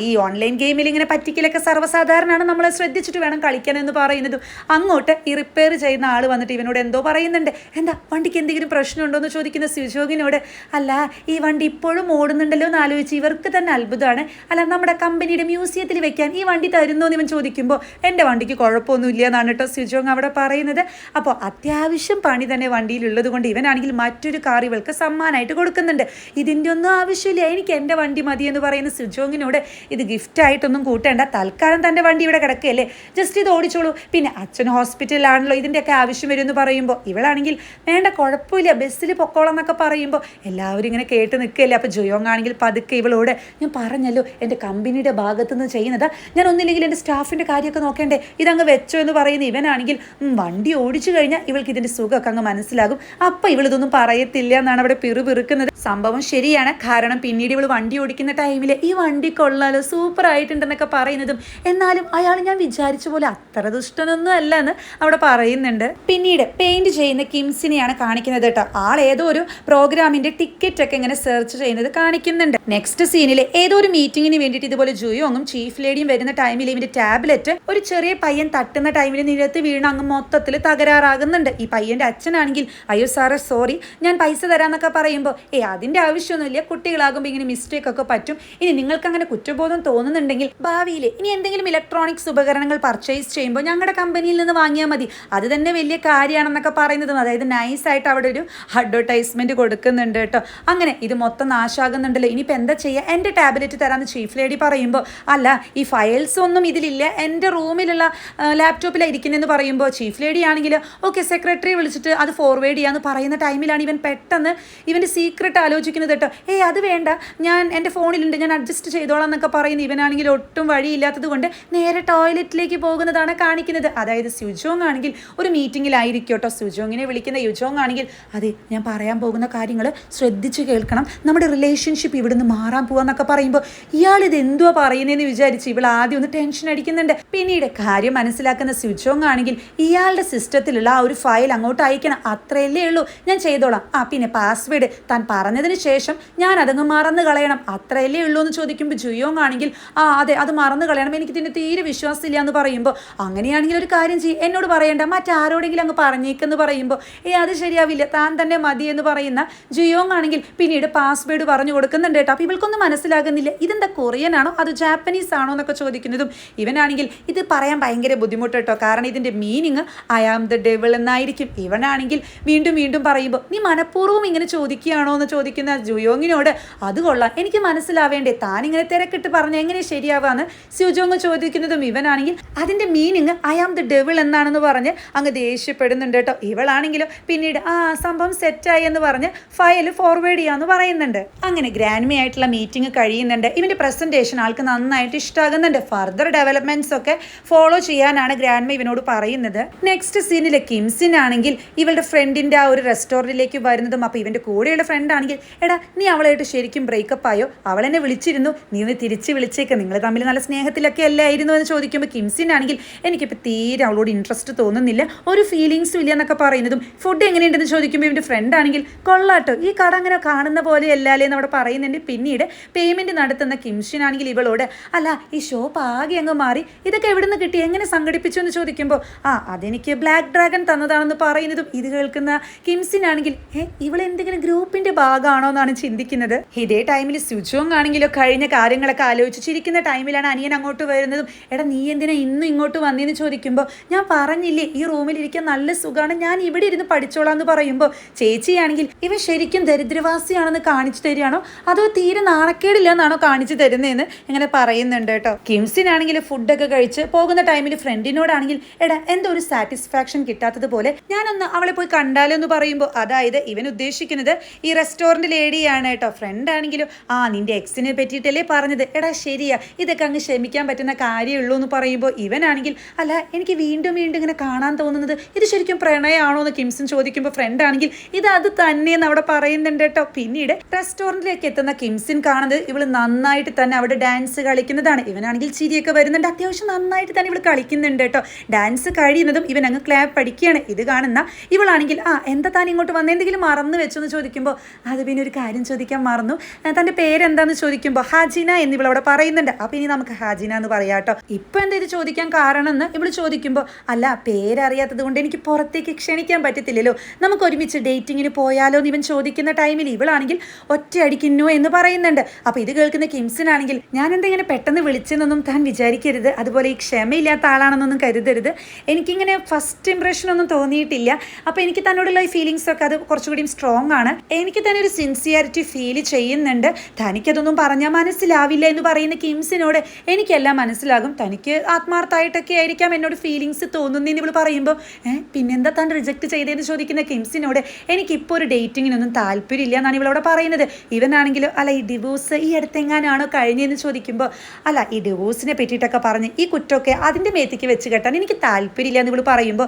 ഈ ഓൺലൈൻ ഗെയിമിൽ ഇങ്ങനെ പറ്റിക്കലൊക്കെ സർവ്വസാധാരണമാണ്, നമ്മളെ ശ്രദ്ധിച്ചിട്ട് വേണം കളിക്കാൻ എന്ന് പറയുന്നതും അങ്ങോട്ട് ഈ റിപ്പയർ ചെയ്യുന്ന ആൾ വന്നിട്ട് ഇവനോട് എന്തോ പറയുന്നുണ്ട്. എന്താ വണ്ടിക്ക് എന്തെങ്കിലും പ്രശ്നമുണ്ടോ എന്ന് ചോദിക്കുന്ന സുജോങ്ങിനോട് അല്ല ഈ വണ്ടി ഇപ്പോഴും ഓടുന്നുണ്ടല്ലോ എന്ന് ആലോചിച്ച് ഇവർക്ക് തന്നെ അത്ഭുതമാണ്, അല്ല നമ്മുടെ കമ്പനിയുടെ മ്യൂസിയത്തിൽ വെക്കാൻ ഈ വണ്ടി തരുന്നോ എന്ന് ഇവൻ ചോദിക്കുമ്പോൾ എൻ്റെ വണ്ടിക്ക് കുഴപ്പമൊന്നുമില്ല എന്നാണ് കേട്ടോ സുജോങ് അവിടെ പറയുന്നത്. അപ്പോൾ അത്യാവശ്യം പണി തന്നെ വണ്ടിയിലുള്ളത് കൊണ്ട് ഇവനാണെങ്കിൽ മറ്റൊരു കാർ ഇവൾക്ക് സമ്മാനമായിട്ട് കൊടുക്കുന്നുണ്ട്. ഇതിൻ്റെ ഒന്നും ആവശ്യമില്ല, എനിക്ക് എൻ്റെ വണ്ടി മതി എന്ന് പറയുന്ന സുജോങ്ങിനോട് ഇത് ഗിഫ്റ്റായിട്ടൊന്നും കൂട്ടേണ്ട, തൽക്കാലം തൻ്റെ വണ്ടി ഇവിടെ കിടക്കുകയല്ലേ, ജസ്റ്റ് ഇത് ഓടിച്ചോളൂ, പിന്നെ അച്ഛൻ ഹോസ്പിറ്റലിലാണല്ലോ ഇതിൻ്റെയൊക്കെ ആവശ്യം വരും എന്ന് പറയുമ്പോൾ ഇവളാണെങ്കിൽ വേണ്ട കുഴപ്പമില്ല ബസ്സിൽ പൊക്കോളം എന്നൊക്കെ പറയുമ്പോൾ എല്ലാവരും ഇങ്ങനെ കേട്ട് നിൽക്കുകയല്ലേ. അപ്പോൾ ജുയോങ് ആണെങ്കിൽ പതുക്കെ ഇവളോട് ഞാൻ പറഞ്ഞല്ലോ എൻ്റെ കമ്പനിയുടെ ഭാഗത്തുനിന്ന് ചെയ്യുന്നത്, ഞാൻ ഒന്നില്ലെങ്കിൽ എൻ്റെ സ്റ്റാഫിൻ്റെ കാര്യമൊക്കെ നോക്കേണ്ടേ, ഇതങ്ങ് വെച്ചോ എന്ന് പറയുന്ന ഇവനാണെങ്കിൽ വണ്ടി ഓടിച്ചു കഴിഞ്ഞാൽ ഇവൾക്ക് ഇതിൻ്റെ സുഖമൊക്കെ അങ്ങ് മനസ്സിലാകും, അപ്പം ഇവളിതൊന്നും പറയത്തില്ല എന്നാണ് അവിടെ പിറുപിറുക്കുന്നത്. സംഭവം ശരിയാണ്, കാരണം പിന്നീട് ഇവൾ വണ്ടി ഓടിക്കുന്ന ടൈമിൽ ഈ വണ്ടി കൊള്ളാലോ സൂപ്പർ ആയിട്ടുണ്ടെന്നൊക്കെ പറയുന്നതും എന്നാലും അയാൾ ഞാൻ വിചാരിച്ച പോലെ അത്ര ദുഷ്ടനൊന്നും അല്ല എന്ന് അവിടെ പറയുന്നുണ്ട്. പിന്നീട് പെയിന്റ് ചെയ്യുന്ന കിംസിനെയാണ് കാണിക്കുന്നത് കേട്ടോ, ആൾ ഏതോ ഒരു പ്രോഗ്രാമിന്റെ ടിക്കറ്റ് ഒക്കെ ഇങ്ങനെ സെർച്ച് ചെയ്യുന്നത് കാണിക്കുന്നുണ്ട്. നെക്സ്റ്റ് സീനിൽ ഏതോ ഒരു മീറ്റിങ്ങിന് വേണ്ടിയിട്ട് ഇതുപോലെ ജുയോങ്ങും ചീഫ് ലേഡിയും വരുന്ന ടൈമിൽ ഇവന്റെ ടാബ്ലറ്റ് ഒരു ചെറിയ പയ്യൻ തട്ടുന്ന ടൈമിൽ നിരത്ത് വീണ് അങ്ങ് മൊത്തത്തിൽ തകരാറാകുന്നുണ്ട്. ഈ പയ്യന്റെ അച്ഛനാണെങ്കിൽ അയ്യോ സാറേ സോറി ഞാൻ പൈസ തരാന്നൊക്കെ പറയുമ്പോൾ അതിന്റെ ആവശ്യമൊന്നുമില്ല, കുട്ടികളാകുമ്പോൾ ഇങ്ങനെ മിസ്റ്റേക്ക് ഒക്കെ പറ്റും, ഇനി നിങ്ങൾക്ക് അങ്ങനെ കുറ്റബോധം തോന്നുന്നുണ്ടെങ്കിൽ ഭാവിയിൽ ഇനി എന്തെങ്കിലും ഇലക്ട്രോണിക്സ് ഉപകരണങ്ങൾ പർച്ചേസ് ചെയ്യുമ്പോൾ ഞങ്ങളുടെ കമ്പനിയിൽ നിന്ന് വാങ്ങിയാൽ മതി, അത് തന്നെ വലിയ കാര്യമാണെന്നൊക്കെ പറയുന്നതും, അതായത് നൈസായിട്ട് അവിടെ ഒരു അഡ്വർടൈസ്മെൻറ്റ് കൊടുക്കുന്നുണ്ട് കേട്ടോ. അങ്ങനെ ഇത് മൊത്തം നാശാകുന്നുണ്ടല്ലോ, ഇനിയിപ്പോൾ എന്താ ചെയ്യുക, എൻ്റെ ടാബ്ലറ്റ് തരാമെന്ന് ചീഫ് ലേഡി പറയുമ്പോൾ അല്ല ഈ ഫയൽസ് ഒന്നും ഇതിലില്ല, എൻ്റെ റൂമിലുള്ള ലാപ്ടോപ്പിലാണ് ഇരിക്കുന്നതെന്ന് പറയുമ്പോൾ ചീഫ് ലേഡി ആണെങ്കിൽ ഓക്കെ സെക്രട്ടറി വിളിച്ചിട്ട് അത് ഫോർവേഡ് ചെയ്യാമെന്ന് പറയുന്ന ടൈമിലാണ് ഇവൻ പെട്ടെന്ന് ഇവൻ്റെ സീക്രട്ട് ആലോചിക്കുന്നത് കേട്ടോ. അത് വേണ്ട, ഞാൻ എൻ്റെ ഫോണിലുണ്ട്, ഞാൻ അഡ്ജസ്റ്റ് ചെയ്തോളാം എന്നൊക്കെ പറയുന്നു. ഇവനാണെങ്കിൽ ഒട്ടും വഴിയില്ലാത്തത് കൊണ്ട് നേരെ ടോയ്ലറ്റിലേക്ക് പോകുന്നതാണ് കാണിക്കുന്നത്. അതായത് സ്യുജോങ് ആണെങ്കിൽ ഒരു മീറ്റിങ്ങിലായിരിക്കും കേട്ടോ. സ്യുജോങ്ങിനെ വിളിക്കുന്ന യുജോങ് ആണെങ്കിൽ അതെ ഞാൻ പറയാൻ പോകുന്ന കാര്യങ്ങൾ ശ്രദ്ധിച്ച് കേൾക്കണം, നമ്മുടെ റിലേഷൻഷിപ്പ് ഇവിടുന്ന് മാറാൻ പോവാന്നൊക്കെ പറയുമ്പോൾ ഇയാൾ ഇത് എന്തുവാ പറയുന്നതെന്ന് വിചാരിച്ച് ഇവൾ ആദ്യം ഒന്ന് ടെൻഷൻ അടിക്കുന്നുണ്ട്. പിന്നീട് കാര്യം മനസ്സിലാക്കുന്ന സ്യുജോങ് ആണെങ്കിൽ ഇയാളുടെ സിസ്റ്റത്തിലുള്ള ആ ഒരു ഫയൽ അങ്ങോട്ട് അയക്കണം, അത്രയല്ലേ ഉള്ളൂ, ഞാൻ ചെയ്തോളാം. പിന്നെ പാസ്വേഡ് താൻ പറഞ്ഞതിന് ശേഷം ഞാൻ അതങ്ങ് മറന്നു കളയണം, അത്രയല്ലേ ഉള്ളൂ എന്ന് ചോദിക്കുമ്പോൾ ജുയോങ് ആണെങ്കിൽ അതെ അത് മറന്നു കളയണം, എനിക്ക് ഇതിൻ്റെ തീരെ വിശ്വാസമില്ല എന്ന് പറയുമ്പോൾ അങ്ങനെയാണെങ്കിൽ ഒരു കാര്യം ചെയ്യും, എന്നോട് പറയണ്ട മറ്റാരോടെങ്കിലും അങ്ങ് പറഞ്ഞേക്കെന്ന് പറയുമ്പോൾ അത് ശരിയാവില്ല, താൻ തന്നെ മതി എന്ന് പറയുന്ന ജുയോങ് ആണെങ്കിൽ പിന്നീട് പാസ്വേഡ് പറഞ്ഞു കൊടുക്കുന്നുണ്ട് കേട്ടോ. അപ്പോൾ ഇവൾക്കൊന്നും മനസ്സിലാകുന്നില്ല, ഇതെന്താ കൊറിയൻ ആണോ അത് ജാപ്പനീസ് ആണോ എന്നൊക്കെ ചോദിക്കുന്നതും ഇവനാണെങ്കിൽ ഇത് പറയാൻ ഭയങ്കര ബുദ്ധിമുട്ട് കേട്ടോ, കാരണം ഇതിൻ്റെ meaning I am the devil എന്നായിരിക്കും. ഇവനാണെങ്കിൽ വീണ്ടും വീണ്ടും പറയുമ്പോൾ നീ മനഃപൂർവ്വം ഇങ്ങനെ ചോദിക്കുകയാണോ എന്ന് ചോദിക്കുന്ന ജുയോങ്ങിനോട് അത് കൊള്ളാം, എനിക്ക് മനസ്സിലാവേണ്ടേ, താൻ ഇങ്ങനെ തിരക്കിട്ട് പറഞ്ഞ എങ്ങനെ ശരിയാവാന്ന് സ്യുജോങ് ചോദിക്കുന്നതും ഇവനാണെങ്കിൽ അതിൻ്റെ meaning I am the devil എന്നാണെന്ന് പറഞ്ഞ് അങ്ങ് ദേഷ്യപ്പെടുന്നുണ്ട് കേട്ടോ. ഇവളാണെങ്കിലോ പിന്നീട് സംഭവം സെറ്റായി എന്ന് പറഞ്ഞ് ഫയൽ ഫോർവേഡ് ചെയ്യാമെന്ന് പറയുന്നുണ്ട്. അങ്ങനെ ഗ്രാൻഡ്മി ആയിട്ടുള്ള മീറ്റിംഗ് കഴിയുന്നുണ്ട്. ഇവൻ്റെ പ്രസൻറ്റേഷൻ ആൾക്ക് നന്നായിട്ട് ഇഷ്ടമാകുന്നുണ്ട്. ഫർദർ ഡെവലപ്മെൻറ്റ്സ് ഒക്കെ ഫോളോ ചെയ്യാനാണ് ഗ്രാൻഡ്മി ഇവനോട് പറയുന്നത്. നെക്സ്റ്റ് സീനിൽ കിംസിൻ ആണെങ്കിൽ ഇവളുടെ ഫ്രണ്ടിൻ്റെ ആ ഒരു റെസ്റ്റോറൻറ്റിലേക്ക് വരുന്നതും അപ്പോൾ ഇവൻ്റെ കൂടെയുള്ള ഫ്രണ്ട് ആണെങ്കിൽ എടാ നീ അവളായിട്ട് ശരിക്കും ബ്രേക്കപ്പ് ആയോ, അവളെന്നെ വിളിച്ചിരുന്നു, നീ ഒന്ന് തിരിച്ച് വിളിച്ചേക്ക്, നിങ്ങൾ തമ്മിൽ നല്ല സ്നേഹത്തിലൊക്കെ അല്ലായിരുന്നു എന്ന് ചോദിക്കുമ്പോൾ കിംസിൻ ആണെങ്കിൽ എനിക്കിപ്പോൾ തീരെ അവളോട് ഇൻട്രസ്റ്റ് തോന്നുന്നില്ല, ഒരു ഫീലിങ്സും ഇല്ല എന്നൊക്കെ പറയുന്നതും ഫുഡ് എങ്ങനെയുണ്ടെന്ന് ചോദിക്കുമ്പോൾ ഇവൻ്റെ ഫ്രണ്ട് ആണെങ്കിൽ കൊള്ളാട്ടോ ഈ കട അങ്ങനെ കാണുന്ന പോലെ അല്ലാലേ എന്ന് അവിടെ പറയുന്നുണ്ട്. പിന്നീട് പേയ്മെൻറ്റ് നടത്തുന്ന കിംസിൻ ആണെങ്കിൽ ഇവളോട് അല്ല ഈ ഷോപ്പ് ആകെ അങ്ങ് മാറി, ഇതൊക്കെ എവിടെ നിന്ന് കിട്ടി, എങ്ങനെ സംഘടിപ്പിച്ചു എന്ന് ചോദിക്കുമ്പോൾ അതെനിക്ക് ബ്ലാക്ക് ഡ്രാഗൺ തന്നതാണെന്ന് പറയുന്നതും ഇത് കേൾക്കുന്ന കിംസിൻ ആണെങ്കിൽ ഇവളെന്തെങ്കിലും ഗ്രൂപ്പിൻ്റെ ഭാഗമാണോ എന്നാണ് ചിന്തിക്കുന്നത്. ഇതേ ടൈമിൽ സ്യുജോങ് ആണെങ്കിലോ കഴിഞ്ഞ കാര്യങ്ങളൊക്കെ ആലോചിച്ച് ചിരിക്കുന്ന ടൈമിലാണ് അനിയൻ അങ്ങോട്ട് വരുന്നതും എടാ നീ എന്തിനാ ഇന്നും ഇങ്ങോട്ട് വന്നതെന്ന് ചോദിക്കുമ്പോൾ ഞാൻ പറഞ്ഞില്ലേ ഈ റൂമിലിരിക്കാൻ നല്ല സുഖമാണ്, ഞാൻ ഇവിടെ ഇരുന്ന് പഠിച്ചോളാം എന്ന് പറയുമ്പോൾ ചേച്ചിയാണെങ്കിൽ ഇവൻ ശരിക്കും ദരിദ്രവാസിയാണെന്ന് കാണിച്ചു തരികയാണോ അതോ തീരെ നാണക്കേടില്ല എന്നാണോ കാണിച്ചു തരുന്നതെന്ന് ഇങ്ങനെ പറയുന്നുണ്ട് കേട്ടോ. കിംസിൻ ആണെങ്കിൽ ഫുഡൊക്കെ കഴിച്ച് പോകുന്ന ടൈമിൽ ഫ്രണ്ടിനോടാണെങ്കിൽ എടാ എന്തോ ഒരു സാറ്റിസ്ഫാക്ഷൻ കിട്ടാത്തതുപോലെ ഞാനൊന്ന് അവളെ പോയി കണ്ടാലോ എന്ന് പറയുമ്പോൾ അതായത് ഇവൻ ഉദ്ദേശിക്കുന്നത് ഈ റെസ്റ്റോറൻറ്റ് ലേഡിയാണ് കേട്ടോ. ഫ്രണ്ട് ആണെങ്കിലും നിന്റെ എക്സിനെ പറ്റിയിട്ടല്ലേ പറഞ്ഞത്, എടാ ശരിയാ ഇതൊക്കെ അങ്ങ് ക്ഷമിക്കാൻ പറ്റുന്ന കാര്യമുള്ളൂ എന്ന് പറയുമ്പോൾ ഇവനാണെങ്കിൽ അല്ല എനിക്ക് വീണ്ടും വീണ്ടും ഇങ്ങനെ കാണാൻ തോന്നുന്നത് ഇത് ശരിക്കും പ്രണയമാണോ എന്ന് കിംസിൻ ചോദിക്കുമ്പോൾ ഫ്രണ്ട് ആണെങ്കിൽ ഇത് അത് തന്നെയെന്ന് അവിടെ പറയുന്നുണ്ട് കേട്ടോ. പിന്നീട് റെസ്റ്റോറൻറ്റിലേക്ക് എത്തുന്ന കിംസിൻ കാണുന്നത് ഇവൾ നന്നായിട്ട് തന്നെ അവിടെ ഡാൻസ് കളിക്കുന്നതാണ്. ഇവനാണെങ്കിൽ ചിരിയൊക്കെ വരുന്നുണ്ട്, അത്യാവശ്യം നന്നായിട്ട് തന്നെ ഇവൾ കളിക്കുന്നുണ്ട് കേട്ടോ. ഡാൻസ് കഴിയുന്നതും ഇവൻ അങ്ങ് ക്ലാപ്പ് പഠിക്കുകയാണ്. ഇത് കാണുന്ന ഇവളാണെങ്കിൽ എന്താ താൻ ഇങ്ങോട്ട് വന്ന് എന്തെങ്കിലും മറന്നു വെച്ചെന്ന് ചോദിക്കുമ്പോൾ അത് പിന്നെ ഒരു കാര്യം ചോദിക്കാൻ മറന്നു, തൻ്റെ പേരെന്താന്ന് ചോദിക്കുമ്പോൾ ഹാജിന എന്നിവൾ അവിടെ പറയുന്നുണ്ട്. അപ്പോൾ ഇനി നമുക്ക് ഹാജിന എന്ന് പറയാം കേട്ടോ. ഇപ്പം എന്താ ഇത് ചോദിക്കാൻ കാരണം എന്ന് ഇവൾ ചോദിക്കുമ്പോൾ അല്ല പേരറിയാത്തത് കൊണ്ട് എനിക്ക് പുറത്തേക്ക് ക്ഷണിക്കാൻ പറ്റത്തില്ലല്ലോ, നമുക്ക് ഒരുമിച്ച് ഡേറ്റിങ്ങിന് പോയാലോ എന്ന് ഇവൻ ചോദിക്കുന്ന ടൈമിൽ ഇവളാണെങ്കിൽ ഒറ്റയടിക്കുന്നു എന്ന് പറയുന്നുണ്ട്. അപ്പോൾ ഇത് കേൾക്കുന്ന കിംസിൻ ആണെങ്കിൽ ഞാൻ എന്തെങ്കിലും പെട്ടെന്ന് വിളിച്ചെന്നൊന്നും താൻ വിചാരിക്കരുത്, അതുപോലെ ഈ ക്ഷമയില്ലാത്ത ആളാണെന്നൊന്നും കരുതരുത്, എനിക്കിങ്ങനെ ഫസ്റ്റ് ഇംപ്രഷനൊന്നും തോന്നിയിട്ടില്ല, അപ്പോൾ എനിക്ക് തന്നോടുള്ള ഈ ഫീലിങ്സൊക്കെ അത് കുറച്ചുകൂടി സ്ട്രോങ് ആണ്, എനിക്ക് തന്നെ ഒരു സിൻസിയറിറ്റി ഫീൽ ചെയ്യുന്നുണ്ട്, തനിക്കതൊന്നും പറഞ്ഞാൽ മനസ്സിലാവില്ല എന്ന് പറയുന്ന കിംസിനോട് എനിക്കെല്ലാം മനസ്സിലാകും, തനിക്ക് ആത്മാർത്ഥമായിട്ടൊക്കെ ആയിരിക്കാം എന്നോട് ഫീലിങ്സ് തോന്നുന്നതെന്ന് ഇവൾ പറയുമ്പോൾ പിന്നെന്താ താൻ റിജക്റ്റ് ചെയ്തതെന്ന് ചോദിക്കുന്ന കിംസിനോട് എനിക്കിപ്പോൾ ഒരു ഡേറ്റിങ്ങിനൊന്നും താല്പര്യമില്ല എന്നാണ് ഇവളവിടെ പറയുന്നത്. ഇവനാണെങ്കിലും അല്ല ഈ ഡിവോഴ്സ് ഈ അടുത്തെങ്ങാനാണോ കഴിഞ്ഞതെന്ന് ചോദിക്കുമ്പോൾ അല്ല ഈ ഡിവോഴ്സിനെ പറ്റിയിട്ടൊക്കെ പറഞ്ഞ് ഈ കുറ്റമൊക്കെ അതിൻ്റെ മേത്തേക്ക് വെച്ച് കെട്ടാൻ എനിക്ക് താല്പര്യമില്ല എന്ന് ഇവൾ പറയുമ്പോൾ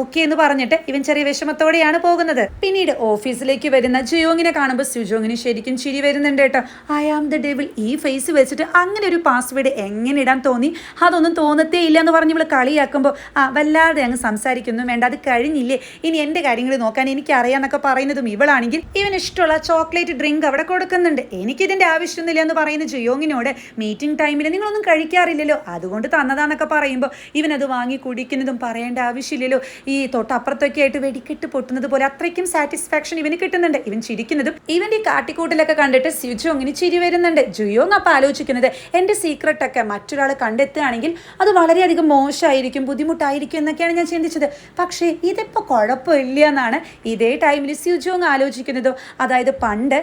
ഓക്കെ എന്ന് പറഞ്ഞിട്ട് ഇവൻ ചെറിയ വിഷമത്തോടെയാണ് പോകുന്നത്. പിന്നീട് ഓഫീസിലേക്ക് വരുന്ന ജുയോങ്ങിനെ കാണുമ്പോൾ സ്യുജോങ്ങിന് ശരിക്കും ചിരി വരുന്നുണ്ട് കേട്ടോ. ഐ ആം ദ ഡെവിൾ ഈ ഫേസ് വെച്ചിട്ട് അങ്ങനെ ഒരു പാസ്വേഡ് എങ്ങനെ ഇടാൻ തോന്നി, അതൊന്നും തോന്നത്തേ ഇല്ല എന്ന് പറഞ്ഞ് ഇവൾ കളിയാക്കുമ്പോൾ വല്ലാതെ അങ്ങ് സംസാരിക്കുന്നു വേണ്ട, അത് കഴിഞ്ഞില്ലേ ഇനി എൻ്റെ കാര്യങ്ങൾ നോക്കാൻ എനിക്കറിയാമെന്നൊക്കെ പറയുന്നതും ഇവളാണെങ്കിൽ ഇവന് ഇഷ്ടമുള്ള ചോക്ലേറ്റ് ഡ്രിങ്ക് അവിടെ കൊടുക്കുന്നുണ്ട്. എനിക്കിതിൻ്റെ ആവശ്യമൊന്നുമില്ല എന്ന് പറയുന്ന ജുയോങ്ങിനോട് മീറ്റിംഗ് ടൈമിൽ നിങ്ങളൊന്നും കഴിക്കാറില്ലല്ലോ അതുകൊണ്ട് തന്നതാന്നൊക്കെ പറയുമ്പോൾ ഇവനത് വാങ്ങി കുടിക്കുന്നതും പറയേണ്ട ആവശ്യമില്ലല്ലോ, ഈ തൊട്ടപ്പുറത്തൊക്കെ ആയിട്ട് വെടിക്കെട്ട് പൊട്ടുന്നത് പോലെ അത്രയ്ക്കും സാറ്റിസ്ഫാക്ഷൻ ഇവന് കിട്ടുന്നുണ്ട്. ഇവൻ ചിരിക്കുന്നതും ഇവൻ്റെ ഈ കാട്ടിക്കൂട്ടിലൊക്കെ കണ്ടിട്ട് സ്യുജോങ്ങിന് ചിരി വരുന്നുണ്ട്. ജുയോങ് അപ്പോൾ ആലോചിക്കുന്നത് എൻ്റെ സീക്രട്ടൊക്കെ മറ്റൊരാൾ കണ്ടെത്തുകയാണെങ്കിൽ അത് വളരെയധികം മോശമായിരിക്കും, ബുദ്ധിമുട്ടായിരിക്കും എന്നൊക്കെയാണ് ഞാൻ ചിന്തിച്ചത്, പക്ഷേ ഇതിപ്പോൾ കുഴപ്പമില്ല എന്നാണ് ഇതേ ടൈമിൽ സ്യൂജോങ് ആലോചിക്കുന്നതോ. അതായത് പണ്ട്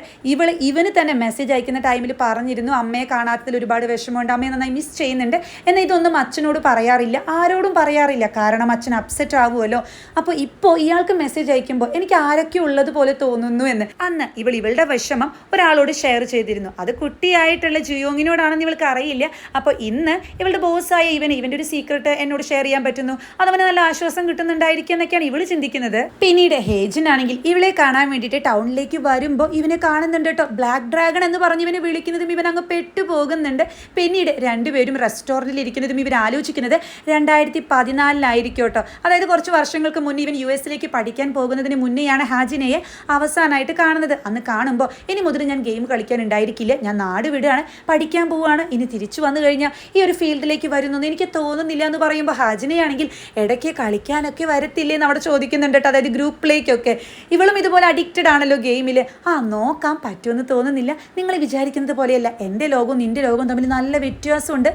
ഇവന് തന്നെ മെസ്സേജ് അയക്കുന്ന ടൈമിൽ പറഞ്ഞിരുന്നു അമ്മയെ കാണാത്തതിൽ ഒരുപാട് വിഷമമുണ്ട്, അമ്മയെ നന്നായി മിസ് ചെയ്യുന്നുണ്ട്. എന്നാൽ ഇതൊന്നും അച്ഛനോട് പറയാറില്ല, ആരോടും പറയാറില്ല, കാരണം അച്ഛൻ അപ്സെറ്റ് ആവുമല്ലോ. അപ്പോൾ ഇപ്പോൾ ഇയാൾക്ക് മെസ്സേജ് അയക്കുമ്പോൾ എനിക്ക് ആരൊക്കെ ഉള്ളതുപോലെ തോന്നുന്നു എന്ന് അന്ന് ഇവളുടെ വിഷമം ഒരാളോട് ഷെയർ ചെയ്തിരുന്നു. അത് കുട്ടിയായിട്ടുള്ള ജുയോങ്ങിനോടാണെന്ന് ഇവൾക്ക് അറിയില്ല. അപ്പോൾ ഇന്ന് ഇവളുടെ ബോസായ ഇവൻ്റെ ഒരു സീക്രട്ട് എന്നോട് ഷെയർ ചെയ്യാൻ പറ്റുന്നു, അതവന് നല്ല ആശ്വാസം കിട്ടുന്നുണ്ടായിരിക്കും എന്നൊക്കെയാണ് ഇവള് ചിന്തിക്കുന്നത്. പിന്നീട് ഹേജിനാണെങ്കിൽ ഇവളെ കാണാൻ വേണ്ടിയിട്ട് ടൗണിലേക്ക് വരുമ്പോൾ ഇവനെ കാണുന്നുണ്ട് കേട്ടോ. ബ്ലാക്ക് ഡ്രാഗൺ എന്ന് പറഞ്ഞ് ഇവനെ വിളിക്കുന്നതും ഇവൻ അങ്ങ് പെട്ടുപോകുന്നുണ്ട്. പിന്നീട് രണ്ടുപേരും റെസ്റ്റോറൻറ്റിൽ ഇരിക്കുന്നതും ഇവർ ആലോചിക്കുന്നത് 2014 കേട്ടോ. അതായത് കുറച്ച് വർഷങ്ങൾക്ക് മുന്നേ ഇവൻ US പഠിക്കാൻ പോകുന്നതിന് മുന്നെയാണ് ഹാജിനയെ അവസാനമായിട്ട് കാണുന്നത്. അന്ന് കാണുമ്പോൾ ഇനി മുതൽ ഞാൻ ഗെയിം കളിക്കാൻ ഉണ്ടായിരിക്കില്ല, ഞാൻ നാട് വിടുകയാണ്, പഠിക്കാൻ പോവുകയാണ്, ഇനി തിരിച്ചു വന്നു കഴിഞ്ഞാൽ ഈ ഒരു ഫീൽഡിലേക്ക് വരുന്നു എനിക്ക് തോന്നുന്നില്ല എന്ന് പറയുമ്പോൾ ഹാജിനയാണെങ്കിൽ ഇടയ്ക്ക് കളിക്കാനൊക്കെ വരത്തില്ലേ എന്ന് അവിടെ ചോദിക്കുന്നുണ്ട് കേട്ടോ. അതായത് ഗ്രൂപ്പിലേക്കൊക്കെ. ഇവളും ഇതുപോലെ അഡിക്റ്റഡ് ആണല്ലോ ഗെയിമിൽ. നോക്കാൻ പറ്റുമെന്ന് തോന്നുന്നില്ല, നിങ്ങൾ വിചാരിക്കുന്നത് പോലെയല്ല, എൻ്റെ ലോകവും നിൻ്റെ ലോകവും തമ്മിൽ നല്ല വ്യത്യാസമുണ്ട്.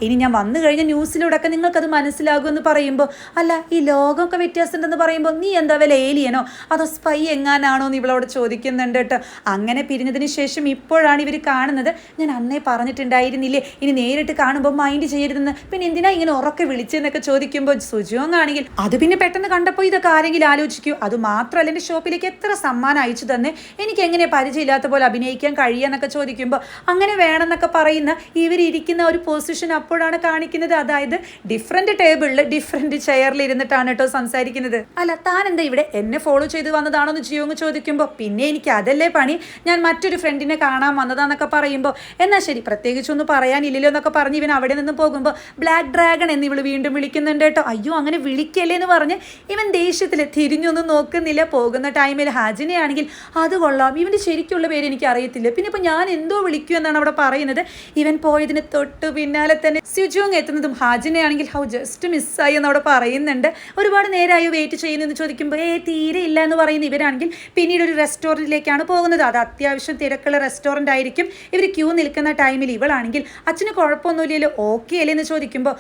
ഇനി ഞാൻ വന്നു കഴിഞ്ഞ ന്യൂസിലൂടെയൊക്കെ നിങ്ങൾക്കത് മനസ്സിലാകുമെന്ന് പറയുമ്പോൾ, അല്ല ഈ ലോകമൊക്കെ വ്യത്യാസമുണ്ടെന്ന് പറയുമ്പോൾ നീ എന്താ വല്ല ഏലിയനോ അതോ സ്പൈ എങ്ങാനാണോ എന്ന് ഇവളോട് ചോദിക്കുന്നുണ്ട് കേട്ടോ. അങ്ങനെ പിരിഞ്ഞതിന് ശേഷം ഇപ്പോഴാണ് ഇവർ കാണുന്നത്. ഞാൻ അന്നേ പറഞ്ഞിട്ടുണ്ടായിരുന്നില്ലേ ഇനി നേരിട്ട് കാണുമ്പോൾ മൈൻഡ് ചെയ്യരുതെന്ന്, പിന്നെ എന്തിനാ ഇങ്ങനെ ഉറക്കെ വിളിച്ചെന്നൊക്കെ ചോദിക്കുമ്പോൾ സുജോങ് ആണെങ്കിൽ അത് പിന്നെ പെട്ടെന്ന് കണ്ടപ്പോൾ ഇതൊക്കെ ആരെങ്കിലും ആലോചിക്കൂ, അത് മാത്രമല്ല എൻ്റെ ഷോപ്പിലേക്ക് എത്ര സമ്മാനം അയച്ചു തന്നെ, എനിക്ക് എങ്ങനെ പരിചയമില്ലാത്ത പോലെ അഭിനയിക്കാൻ കഴിയാന്നൊക്കെ ചോദിക്കുമ്പോൾ അങ്ങനെ വേണമെന്നൊക്കെ പറയുന്ന ഇവരിയ്ക്കുന്ന ഒരു പൊസിഷൻ അപ്പോഴാണ് കാണിക്കുന്നത്. അതായത് ഡിഫറെൻറ്റ് ടേബിളിൽ ഡിഫറെൻറ്റ് ചെയറിൽ ഇരുന്നിട്ടാണ് കേട്ടോ സംസാരിക്കുന്നത്. അല്ല താൻ എന്താ ഇവിടെ എന്നെ ഫോളോ ചെയ്ത് വന്നതാണോ എന്ന് ജിയോങ് ചോദിക്കുമ്പോൾ, പിന്നെ എനിക്ക് അതല്ലേ പണി, ഞാൻ മറ്റൊരു ഫ്രണ്ടിനെ കാണാൻ വന്നതാന്നൊക്കെ പറയുമ്പോൾ, എന്നാൽ ശരി പ്രത്യേകിച്ചൊന്നും പറയാനില്ലല്ലോ എന്നൊക്കെ പറഞ്ഞ് ഇവൻ അവിടെ നിന്ന് പോകുമ്പോൾ ബ്ലാക്ക് ഡ്രാഗൺ എന്ന് ഇവൾ വീണ്ടും വിളിക്കുന്നുണ്ട് കേട്ടോ. അയ്യോ അങ്ങനെ വിളിക്കല്ലേ എന്ന് പറഞ്ഞ് ഇവൻ ദേഷ്യത്തിൽ തിരിഞ്ഞൊന്നും നോക്കുന്നില്ല. പോകുന്ന ടൈമിൽ ഹാജിനെയാണെങ്കിൽ അത് കൊള്ളാം, ഇവൻ്റെ ശരിക്കുള്ള പേര് എനിക്ക് അറിയത്തില്ല, പിന്നെ ഇപ്പോൾ ഞാൻ എന്തോ വിളിക്കൂ എന്നാണ് അവിടെ പറയുന്നത്. ഇവൻ പോയതിന് തൊട്ട് പിന്നാലെ തന്നെ സ്യൂജോങ് എത്തുന്നതും ഹാജിനെയാണെങ്കിൽ ജസ്റ്റ് മിസ്സായി എന്ന് അവിടെ പറയുന്നുണ്ട്. ഒരുപാട് നേരമായി വെയിറ്റ് ചെയ്യുന്നതെന്ന് ചോദിക്കുമ്പോൾ തീരെ ഇല്ല എന്ന് പറയുന്ന ഇവരാണെങ്കിൽ പിന്നീട് ഒരു റെസ്റ്റോറൻറ്റിലേക്കാണ് പോകുന്നത്. അത് അത്യാവശ്യം തിരക്കുള്ള റെസ്റ്റോറൻ്റ് ആയിരിക്കും. ഇവർ ക്യൂ നിൽക്കുന്ന ടൈമിൽ ഇവളാണെങ്കിൽ അച്ഛന് കുഴപ്പമൊന്നുമില്ലല്ലോ ഓക്കെ അല്ലേ എന്ന് ചോദിക്കുമ്പോൾ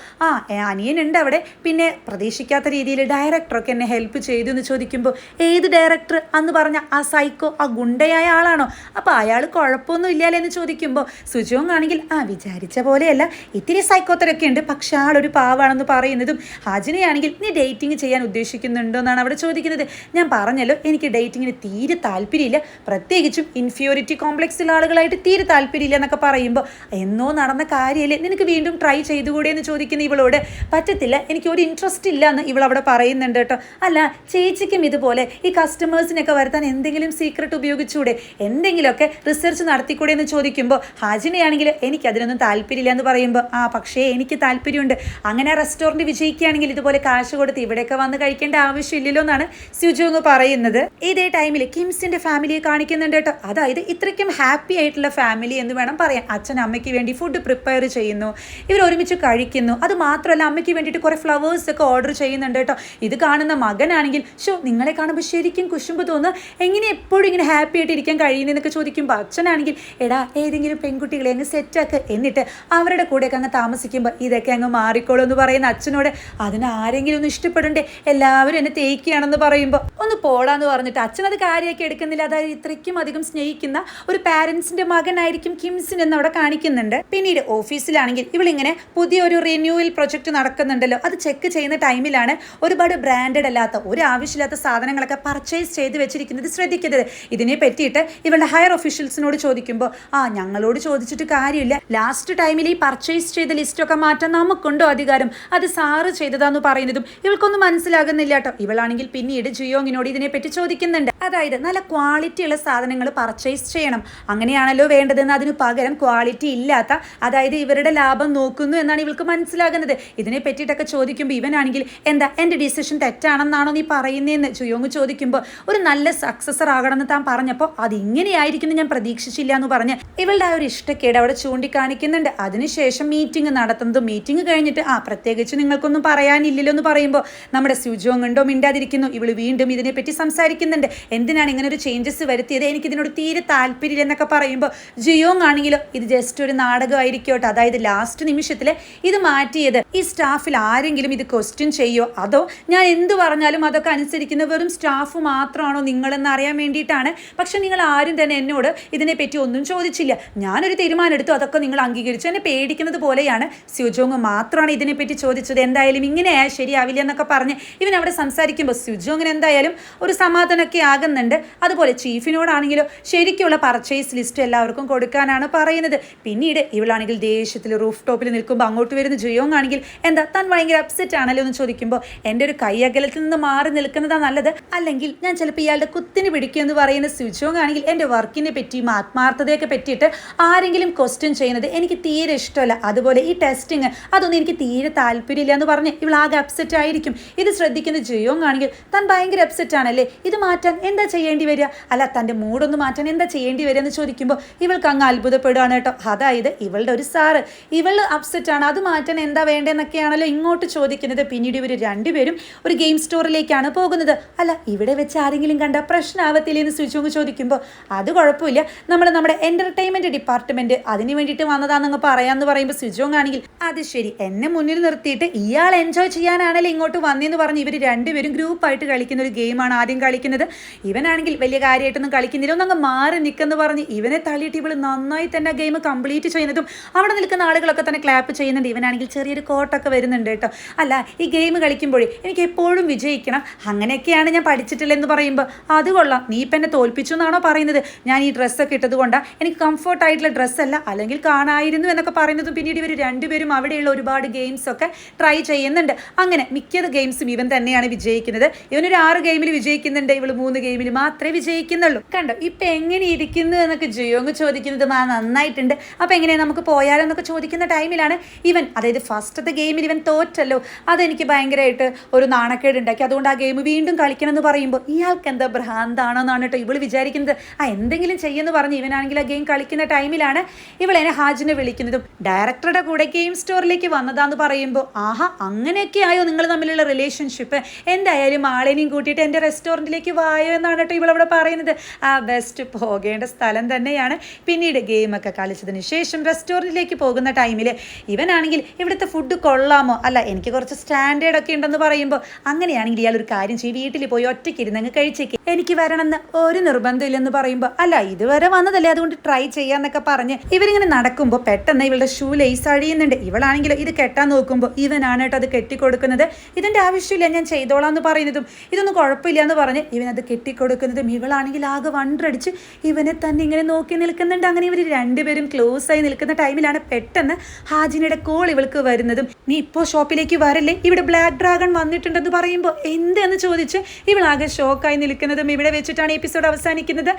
അനിയനുണ്ട് അവിടെ, പിന്നെ പ്രതീക്ഷിക്കാത്ത രീതിയിൽ ഡയറക്ടറൊക്കെ എന്നെ ഹെൽപ്പ് ചെയ്തു എന്ന് ചോദിക്കുമ്പോൾ ഏത് ഡയറക്ടർ അന്ന് പറഞ്ഞ ആ സൈക്കോ ആ ഗുണ്ടയായ ആളാണോ, അപ്പോൾ അയാൾ കുഴപ്പമൊന്നും ഇല്ലല്ലേ എന്ന് ചോദിക്കുമ്പോൾ സുജോങ് ആണെങ്കിൽ വിചാരിച്ച പോലെയല്ല, ഇത്തിരി സൈക്കോത്തരൊക്കെ ഉണ്ട്, പക്ഷെ ആളൊരു പാവാണെന്ന് പറയുന്നതും ഹാജിനെയാണെങ്കിൽ നീ ഡേറ്റിംഗ് ചെയ്യാൻ ഉദ്ദേശിക്കുന്നുണ്ടോ എന്നാണ് അവിടെ ചോദിക്കുന്നത്. ഞാൻ പറഞ്ഞല്ലോ എനിക്ക് ഡേറ്റിങ്ങിന് തീരെ താല്പര്യമില്ല, പ്രത്യേകിച്ചും ഇൻഫീരിയോറിറ്റി കോംപ്ലക്സിലുള്ള ആളുകളായിട്ട് തീരെ താല്പര്യമില്ല എന്നൊക്കെ പറയുമ്പോൾ എന്നോ നടന്ന കാര്യമല്ലേ നിനക്ക് വീണ്ടും ട്രൈ ചെയ്തുകൂടെ എന്ന് ചോദിക്കുന്ന ഇവളോട് പറ്റത്തില്ല എനിക്ക് ഒരു ഇൻട്രസ്റ്റ് ഇല്ല എന്ന് ഇവളവിടെ പറയുന്നുണ്ട് കേട്ടോ. അല്ല ചേച്ചിക്കും ഇതുപോലെ ഈ കസ്റ്റമേഴ്സിനൊക്കെ വരുത്താൻ എന്തെങ്കിലും സീക്രട്ട് ഉപയോഗിച്ചുകൂടെ, എന്തെങ്കിലുമൊക്കെ റിസർച്ച് നടത്തിക്കൂടെ എന്ന് ചോദിക്കുമ്പോൾ ഹാജിനെയാണെങ്കിൽ എനിക്കതിനൊന്നും താല്പര്യമില്ല എന്ന് പറയുമ്പോൾ പക്ഷേ എനിക്ക് താല്പര്യമുണ്ട്, അങ്ങനെ റെസ്റ്റോറൻറ്റ് വിജയിക്കുകയാണെങ്കിൽ ഇതുപോലെ കാശ് കൊടുത്ത് ഇവിടെയൊക്കെ വന്ന് കഴിക്കേണ്ട ആവശ്യമില്ലല്ലോ എന്നാണ് സ്യൂജോങ് പറയുന്നത്. ഇതേ ടൈമിൽ കിംസിൻ്റെ ഫാമിലിയെ കാണിക്കുന്നുണ്ട് കേട്ടോ. അതായത് ഇത്രയ്ക്കും ഹാപ്പി ആയിട്ടുള്ള ഫാമിലി എന്ന് വേണം പറയാൻ. അച്ഛൻ അമ്മയ്ക്ക് വേണ്ടി ഫുഡ് പ്രിപ്പയർ ചെയ്യുന്നു, ഇവർ ഒരുമിച്ച് കഴിക്കുന്നു, അത് മാത്രമല്ല അമ്മയ്ക്ക് വേണ്ടിയിട്ട് കുറേ ഫ്ലവേഴ്സ് ഒക്കെ ഓർഡർ ചെയ്യുന്നുണ്ട് കേട്ടോ. ഇത് കാണുന്ന മകനാണെങ്കിൽ നിങ്ങളെ കാണുമ്പോൾ ശരിക്കും കുശുമ്പ് തോന്നുക, എങ്ങനെ എപ്പോഴും ഇങ്ങനെ ഹാപ്പി ആയിട്ട് ഇരിക്കാൻ കഴിയുന്നതെന്നൊക്കെ ചോദിക്കുമ്പോൾ അച്ഛനാണെങ്കിൽ എടാ ഏതെങ്കിലും പെൺകുട്ടികളെ അങ്ങ് സെറ്റാക്ക്, എന്നിട്ട് അവരുടെ കൂടെയൊക്കെ അങ്ങ് താമസിക്കുമ്പോൾ ഇതൊക്കെ അങ്ങ് മാറിക്കോളൂ എന്ന് പറയുന്ന അച്ഛനോട് അതിന് ആരെങ്കിലും ഒന്ന് ഇഷ്ടപ്പെടണ്ടേ, എല്ലാവരും എന്നെ തേക്കുകയാണെന്ന് പറയുമ്പോൾ ഒന്ന് പോടാന്ന് പറഞ്ഞിട്ട് അച്ഛനത് കാര്യമൊക്കെ എടുക്കുന്നില്ല. അതായത് ഇത്രയ്ക്കും അധികം സ്നേഹിക്കുന്ന ഒരു പാരൻസിൻ്റെ മകനായിരിക്കും കിംസിൻ എന്ന് അവിടെ കാണിക്കുന്നുണ്ട്. പിന്നീട് ഓഫീസിലാണെങ്കിൽ ഇവളിങ്ങനെ പുതിയൊരു റിന്യൂവൽ പ്രൊജക്റ്റ് നടക്കുന്നുണ്ടല്ലോ, അത് ചെക്ക് ചെയ്യുന്ന ടൈമിലാണ് ഒരുപാട് ബ്രാൻഡഡ് അല്ലാത്ത ഒരു ആവശ്യമില്ലാത്ത സാധനങ്ങളൊക്കെ പർച്ചേസ് ചെയ്ത് വെച്ചിരിക്കുന്നത് ശ്രദ്ധിക്കുന്നത്. ഇതിനെ പറ്റിയിട്ട് ഇവളുടെ ഹയർ ഒഫീഷ്യൽസിനോട് ചോദിക്കുമ്പോൾ ഞങ്ങളോട് ചോദിച്ചിട്ട് കാര്യമില്ല, ലാസ്റ്റ് ടൈമിൽ ഈ പർച്ചേസ് ചെയ്ത ലിസ്റ്റൊക്കെ മാറ്റാൻ നമുക്കുണ്ടോ അധികാരം, അത് സാറ് ചെയ്തതാന്ന് പറയുന്നതും ഇവൾക്കൊന്നും മനസ്സിലാകുന്നില്ല കേട്ടോ. ഇവളാണെങ്കിൽ പിന്നീട് ജിയോങ്ങിനോട് ഇതിനെപ്പറ്റി ചോദിക്കുന്നുണ്ട്. അതായത് നല്ല ക്വാളിറ്റി ഉള്ള സാധനങ്ങൾ പർച്ചേസ് ചെയ്യണം, അങ്ങനെയാണല്ലോ വേണ്ടതെന്ന്, അതിന് പകരം ക്വാളിറ്റി ഇല്ലാത്ത അതായത് ഇവരുടെ ലാഭം നോക്കുന്നു എന്നാണ് ഇവൾക്ക് മനസ്സിലാകുന്നത്. ഇതിനെ പറ്റിയിട്ടൊക്കെ ചോദിക്കുമ്പോൾ ഇവനാണെങ്കിൽ എന്താ എൻ്റെ ഡിസിഷൻ തെറ്റാണെന്നാണോ നീ പറയുന്നതെന്ന് ജിയോങ് ചോദിക്കുമ്പോൾ ഒരു നല്ല സക്സസർ ആകണമെന്ന് താൻ പറഞ്ഞപ്പോൾ അതിങ്ങനെയായിരിക്കുന്നു ഞാൻ പ്രതീക്ഷിച്ചില്ല എന്ന് പറഞ്ഞ് ഇവളുടെ ആ ഒരു ഇഷ്ടക്കേട് അവിടെ ചൂണ്ടിക്കാണിക്കുന്നുണ്ട്. അതിനുശേഷം മീറ്റിംഗ് നടത്തുന്നതും മീറ്റിംഗ് കഴിഞ്ഞിട്ട് പ്രത്യേകിച്ച് നിങ്ങൾക്കൊന്നും പറയാനില്ലല്ലോ എന്ന് പറയുമ്പോൾ നമ്മുടെ സ്യൂജോങ് ഉണ്ടോ മിണ്ടാതിരിക്കുന്നു. ഇവൾ വീണ്ടും ഇതിനെപ്പറ്റി സംസാരിക്കുന്നുണ്ട്, എന്തിനാണ് ഇങ്ങനെ ഒരു ചേഞ്ചസ് വരുത്തിയത്, എനിക്കിതിനോട് തീരെ താല്പര്യമില്ല എന്നൊക്കെ പറയുമ്പോൾ ജിയോങ് ആണെങ്കിലോ ഇത് ജസ്റ്റ് ഒരു നാടകമായിരിക്കോട്ടെ, അതായത് ലാസ്റ്റ് നിമിഷത്തിൽ ഇത് മാറ്റിയത് ഈ സ്റ്റാഫിൽ ആരെങ്കിലും ഇത് ക്വസ്റ്റ്യൻ ചെയ്യോ അതോ ഞാൻ എന്ത് പറഞ്ഞാലും അതൊക്കെ അനുസരിക്കുന്ന വെറും സ്റ്റാഫ് മാത്രമാണോ നിങ്ങളെന്ന് അറിയാൻ വേണ്ടിയിട്ടാണ്. പക്ഷെ നിങ്ങൾ ആരും തന്നെ എന്നോട് ഇതിനെപ്പറ്റി ഒന്നും ചോദിച്ചില്ല. ഞാനൊരു തീരുമാനം എടുത്തു, അതൊക്കെ നിങ്ങൾ അംഗീകരിച്ചു. എന്നെ പേടിക്കുന്നത് പോലെയാണ്. സ്യുജോങ് മാത്രമാണ് ഇതിനെപ്പറ്റി ചോദിച്ചത്. എന്തായാലും ഇങ്ങനെയായാൽ ശരിയാവില്ല എന്നൊക്കെ പറഞ്ഞ് ഇവൻ അവിടെ സംസാരിക്കുമ്പോൾ സ്യുജോങ്ങിന് എന്തായാലും ഒരു സമാധാനമൊക്കെ ആകുന്നുണ്ട്. അതുപോലെ ചീഫിനോടാണെങ്കിലോ ശരിക്കുള്ള പർച്ചേസ് ലിസ്റ്റ് എല്ലാവർക്കും കൊടുക്കാനാണ് പറയുന്നത്. പിന്നീട് ഇവളാണെങ്കിൽ ദേഷ്യത്തിൽ റൂഫ് ടോപ്പിൽ നിൽക്കുമ്പോൾ അങ്ങോട്ട് വരുന്ന ജുയോങ് ആണെങ്കിൽ എന്താ താൻ ഭയങ്കര അപ്സെറ്റ് ആണല്ലോ എന്ന് ചോദിക്കുമ്പോൾ എൻ്റെ ഒരു കൈ അകലത്തിൽ നിന്ന് മാറി നിൽക്കുന്നതാണ് നല്ലത്, അല്ലെങ്കിൽ ഞാൻ ചിലപ്പോൾ ഇയാളുടെ കുത്തിന് പിടിക്കുമെന്ന് പറയുന്ന സ്യുജോങ് ആണെങ്കിൽ എൻ്റെ വർക്കിനെ പറ്റിയും ആത്മാർത്ഥതയൊക്കെ പറ്റിയിട്ട് ആരെങ്കിലും ക്വസ്റ്റ്യൻ ചെയ്യുന്നത് എനിക്ക് തീരെ ഇഷ്ടമല്ല. അതുപോലെ ഈ ടെസ്റ്റിങ് അതൊന്നും എനിക്ക് തീരെ താല്പര്യമില്ല എന്ന് പറഞ്ഞ് ഇവൾ ആകെ അപ്സെറ്റ് ആയിരിക്കും. ഇത് ശ്രദ്ധിക്കുന്ന ജുയോങ് ആണെങ്കിൽ താൻ ഭയങ്കര അപ്സെറ്റ് ആണല്ലേ, ഇത് മാറ്റാൻ എന്താ ചെയ്യേണ്ടി വരിക, അല്ല തൻ്റെ മൂഡൊന്ന് മാറ്റാൻ എന്താ ചെയ്യേണ്ടി വരിക എന്ന് ചോദിക്കുമ്പോൾ ഇവൾക്ക് അങ്ങ് അത്ഭുതപ്പെടുകയാണ് കേട്ടോ. അതായത് ഇവളുടെ ഒരു സാറ് ഇവൾ അപ്സെറ്റ് ആണ്, അത് മാറ്റാൻ എന്താ വേണ്ടതെന്നൊക്കെയാണല്ലോ ഇങ്ങോട്ട് ചോദിക്കുന്നത്. പിന്നീട് ഇവർ രണ്ടുപേരും ഒരു ഗെയിം സ്റ്റോറിലേക്കാണ് പോകുന്നത്. അല്ല ഇവിടെ വെച്ച് ആരെങ്കിലും കണ്ട പ്രശ്നമാവത്തില്ലേ എന്ന് സ്വിച്ച് ചോദിക്കുമ്പോൾ അത് കുഴപ്പമില്ല, നമ്മുടെ എൻ്റർടൈൻമെൻറ്റ് ഡിപ്പാർട്ട്മെൻറ്റ് അതിന് വേണ്ടിയിട്ട് വന്നതാണെന്ന് പറയാമെന്ന് പറയുമ്പോൾ സ്വിജോങ് ആണെങ്കിൽ അത് ശരി, എന്നെ മുന്നിൽ നിർത്തിയിട്ട് ഇയാൾ എൻജോയ് ചെയ്യാനാണല്ലോ ഇങ്ങോട്ട് വന്നതെന്ന് പറഞ്ഞ് ഇവർ രണ്ടുപേരും ഗ്രൂപ്പായിട്ട് കളിക്കുന്ന ഒരു ഗെയിമാണ് ആദ്യം കളിക്കുന്നത്. ഇവനാണെങ്കിൽ വലിയ കാര്യമായിട്ടൊന്നും കളിക്കുന്നില്ല, ഒന്നങ്ങ് മാറി നിൽക്കെന്ന് പറഞ്ഞ് ഇവനെ തള്ളിയിട്ട് ഇവൾ നന്നായി തന്നെ ഗെയിം കംപ്ലീറ്റ് ചെയ്യുന്നതും അവിടെ നിൽക്കുന്ന ആളുകളൊക്കെ തന്നെ ക്ലാപ്പ് ചെയ്യുന്നുണ്ട്. ഇവനാണെങ്കിൽ ചെറിയൊരു കോട്ടൊക്കെ വരുന്നുണ്ട് കേട്ടോ. അല്ല ഈ ഗെയിം കളിക്കുമ്പോഴേ എനിക്ക് എപ്പോഴും വിജയിക്കണം, അങ്ങനെയൊക്കെയാണ് ഞാൻ പഠിച്ചിട്ടില്ലെന്ന് പറയുമ്പോൾ അത് കൊള്ളാം, നീ ഇപ്പം എന്നെ തോൽപ്പിച്ചു എന്നാണോ പറയുന്നത്, ഞാൻ ഈ ഡ്രസ്സൊക്കെ ഇട്ടത് കൊണ്ടാണ്, എനിക്ക് കംഫർട്ടായിട്ടുള്ള ഡ്രസ്സല്ല, അല്ലെങ്കിൽ കാണായിരുന്നു എന്നൊക്കെ പറയുന്നതും. പിന്നീട് ഇവർ രണ്ടുപേരും അവിടെയുള്ള ഒരുപാട് ഗെയിംസൊക്കെ ട്രൈ ചെയ്യുന്നുണ്ട്. അങ്ങനെ മിക്ക ഗെയിംസും ഇവൻ തന്നെയാണ് വിജയിക്കുന്നത്. ഇവനൊരു 6 ഗെയിമിൽ വിജയിക്കുന്നുണ്ട്, ഇവൾ 3 ഗെയിമിൽ മാത്രമേ വിജയിക്കുന്നുള്ളൂ. കണ്ടോ ഇപ്പം എങ്ങനെ ഇരിക്കുന്നു എന്നൊക്കെ ജുയോങ് ചോദിക്കുന്നത് നന്നായിട്ടുണ്ട്, അപ്പം എങ്ങനെയാണ് നമുക്ക് പോയാലോ എന്നൊക്കെ ചോദിക്കുന്ന ടൈമിലാണ് ഇവൻ, അതായത് ഫസ്റ്റത്തെ ഗെയിമിൽ ഇവൻ തോറ്റല്ലോ, അതെനിക്ക് ഭയങ്കരമായിട്ട് ഒരു നാണക്കേട് ഉണ്ടാക്കി, അതുകൊണ്ട് ആ ഗെയിം വീണ്ടും കളിക്കണം എന്ന് പറയുമ്പോൾ ഇയാൾക്ക് എന്താ ഭ്രാന്താണോ എന്നാണ് കേട്ടോ ഇവൾ വിചാരിക്കുന്നത്. എന്തെങ്കിലും ചെയ്യുമെന്ന് പറഞ്ഞ് ഇവനാണെങ്കിൽ ആ ഗെയിം കളിക്കുന്ന ടൈമിലാണ് ഇവളെന്നെ ഹാജിനെ വിളിക്കുന്നതും ഡയറക്ടറുടെ കൂടെ ഗെയിം സ്റ്റോറിലേക്ക് വന്നതാന്ന് പറയുമ്പോൾ ആഹാ അങ്ങനെയൊക്കെ ആയോ നിങ്ങൾ തമ്മിലുള്ള റിലേഷൻഷിപ്പ്, എന്തായാലും ആളെയും കൂട്ടിയിട്ട് എൻ്റെ റെസ്റ്റോറൻറ്റിലേക്ക് വായോ എന്നാണ് കേട്ടോ ഇവളവിടെ പറയുന്നത്. ആ ബെസ്റ്റ് പോകേണ്ട സ്ഥലം തന്നെയാണ്. പിന്നീട് ഗെയിമൊക്കെ കളിച്ചതിന് ശേഷം റെസ്റ്റോറൻറ്റിലേക്ക് പോകുന്ന ടൈമിൽ ഇവനാണെങ്കിൽ ഇവിടുത്തെ ഫുഡ് കൊള്ളാമോ, അല്ല എനിക്ക് കുറച്ച് സ്റ്റാൻഡേർഡ് ഒക്കെ ഉണ്ടെന്ന് പറയുമ്പോൾ അങ്ങനെയാണെങ്കിൽ ഇയാൾ ഒരു കാര്യം ചെയ്യും, വീട്ടിൽ പോയി ഒറ്റയ്ക്കിരുന്നങ്ങ് കഴിച്ചേക്ക്, എനിക്ക് വരണമെന്ന് ഒരു നിർബന്ധമില്ലെന്ന് പറയുമ്പോൾ അല്ല ഇതുവരെ വന്നതല്ലേ അതുകൊണ്ട് ട്രൈ ചെയ്യാന്നൊക്കെ പറഞ്ഞ് ഇവരിങ്ങനെ നടക്കുമ്പോൾ പെട്ടെന്ന് ഇവളുടെ ഷൂ ലേസ് അഴിയുന്നുണ്ട്. ഇവളാണെങ്കിലും ഇത് കെട്ടാൻ നോക്കുമ്പോൾ ഇവനാണ് കേട്ടോ അത് കെട്ടിക്കൊടുക്കുന്നത്. ഇതിൻ്റെ ആവശ്യമില്ല ഞാൻ ചെയ്തോളാം എന്ന് പറയുന്നതും ഇതൊന്നും കുഴപ്പമില്ല എന്ന് പറഞ്ഞ് ഇവനത് കെട്ടിക്കൊടുക്കുന്നതും ഇവളാണെങ്കിൽ ആകെ വണ്ടടിച്ച് ഇവനെ തന്നെ ഇങ്ങനെ നോക്കി നിൽക്കുന്നുണ്ട്. അങ്ങനെ ഇവർ രണ്ടുപേരും ക്ലോസ് ആയി നിൽക്കുന്ന ടൈമിലാണ് പെട്ടെന്ന് ഹാജിനയുടെ കോൾ ഇവൾക്ക് വരുന്നതും നീ ഇപ്പോൾ ഷോപ്പിലേക്ക് വരല്ലേ, ഇവിടെ ബ്ലാക്ക് ഡ്രാഗൺ വന്നിട്ടുണ്ടെന്ന് പറയുമ്പോൾ എന്തെന്ന് ചോദിച്ച് ഇവളാകെ ഷോക്കായി നിൽക്കുന്നതും ഇവിടെ വെച്ചിട്ടാണ് എപ്പിസോഡ് അവസാനിക്കുന്നത്.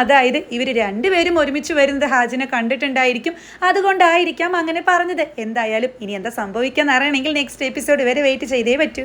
അതായത് ഇവർ രണ്ടുപേരും ഒരുമിച്ച് വരുന്നത് ഹാജിനെ കണ്ടിട്ടുണ്ടായിരിക്കും, അതുകൊണ്ടായിരിക്കാം അങ്ങനെ പറഞ്ഞത്. എന്തായാലും ഇനി എന്താ സംഭവിക്കാന്ന് അറിയണമെങ്കിൽ നെക്സ്റ്റ് എപ്പിസോഡ് വരെ വെയിറ്റ് ചെയ്തേ പറ്റൂ.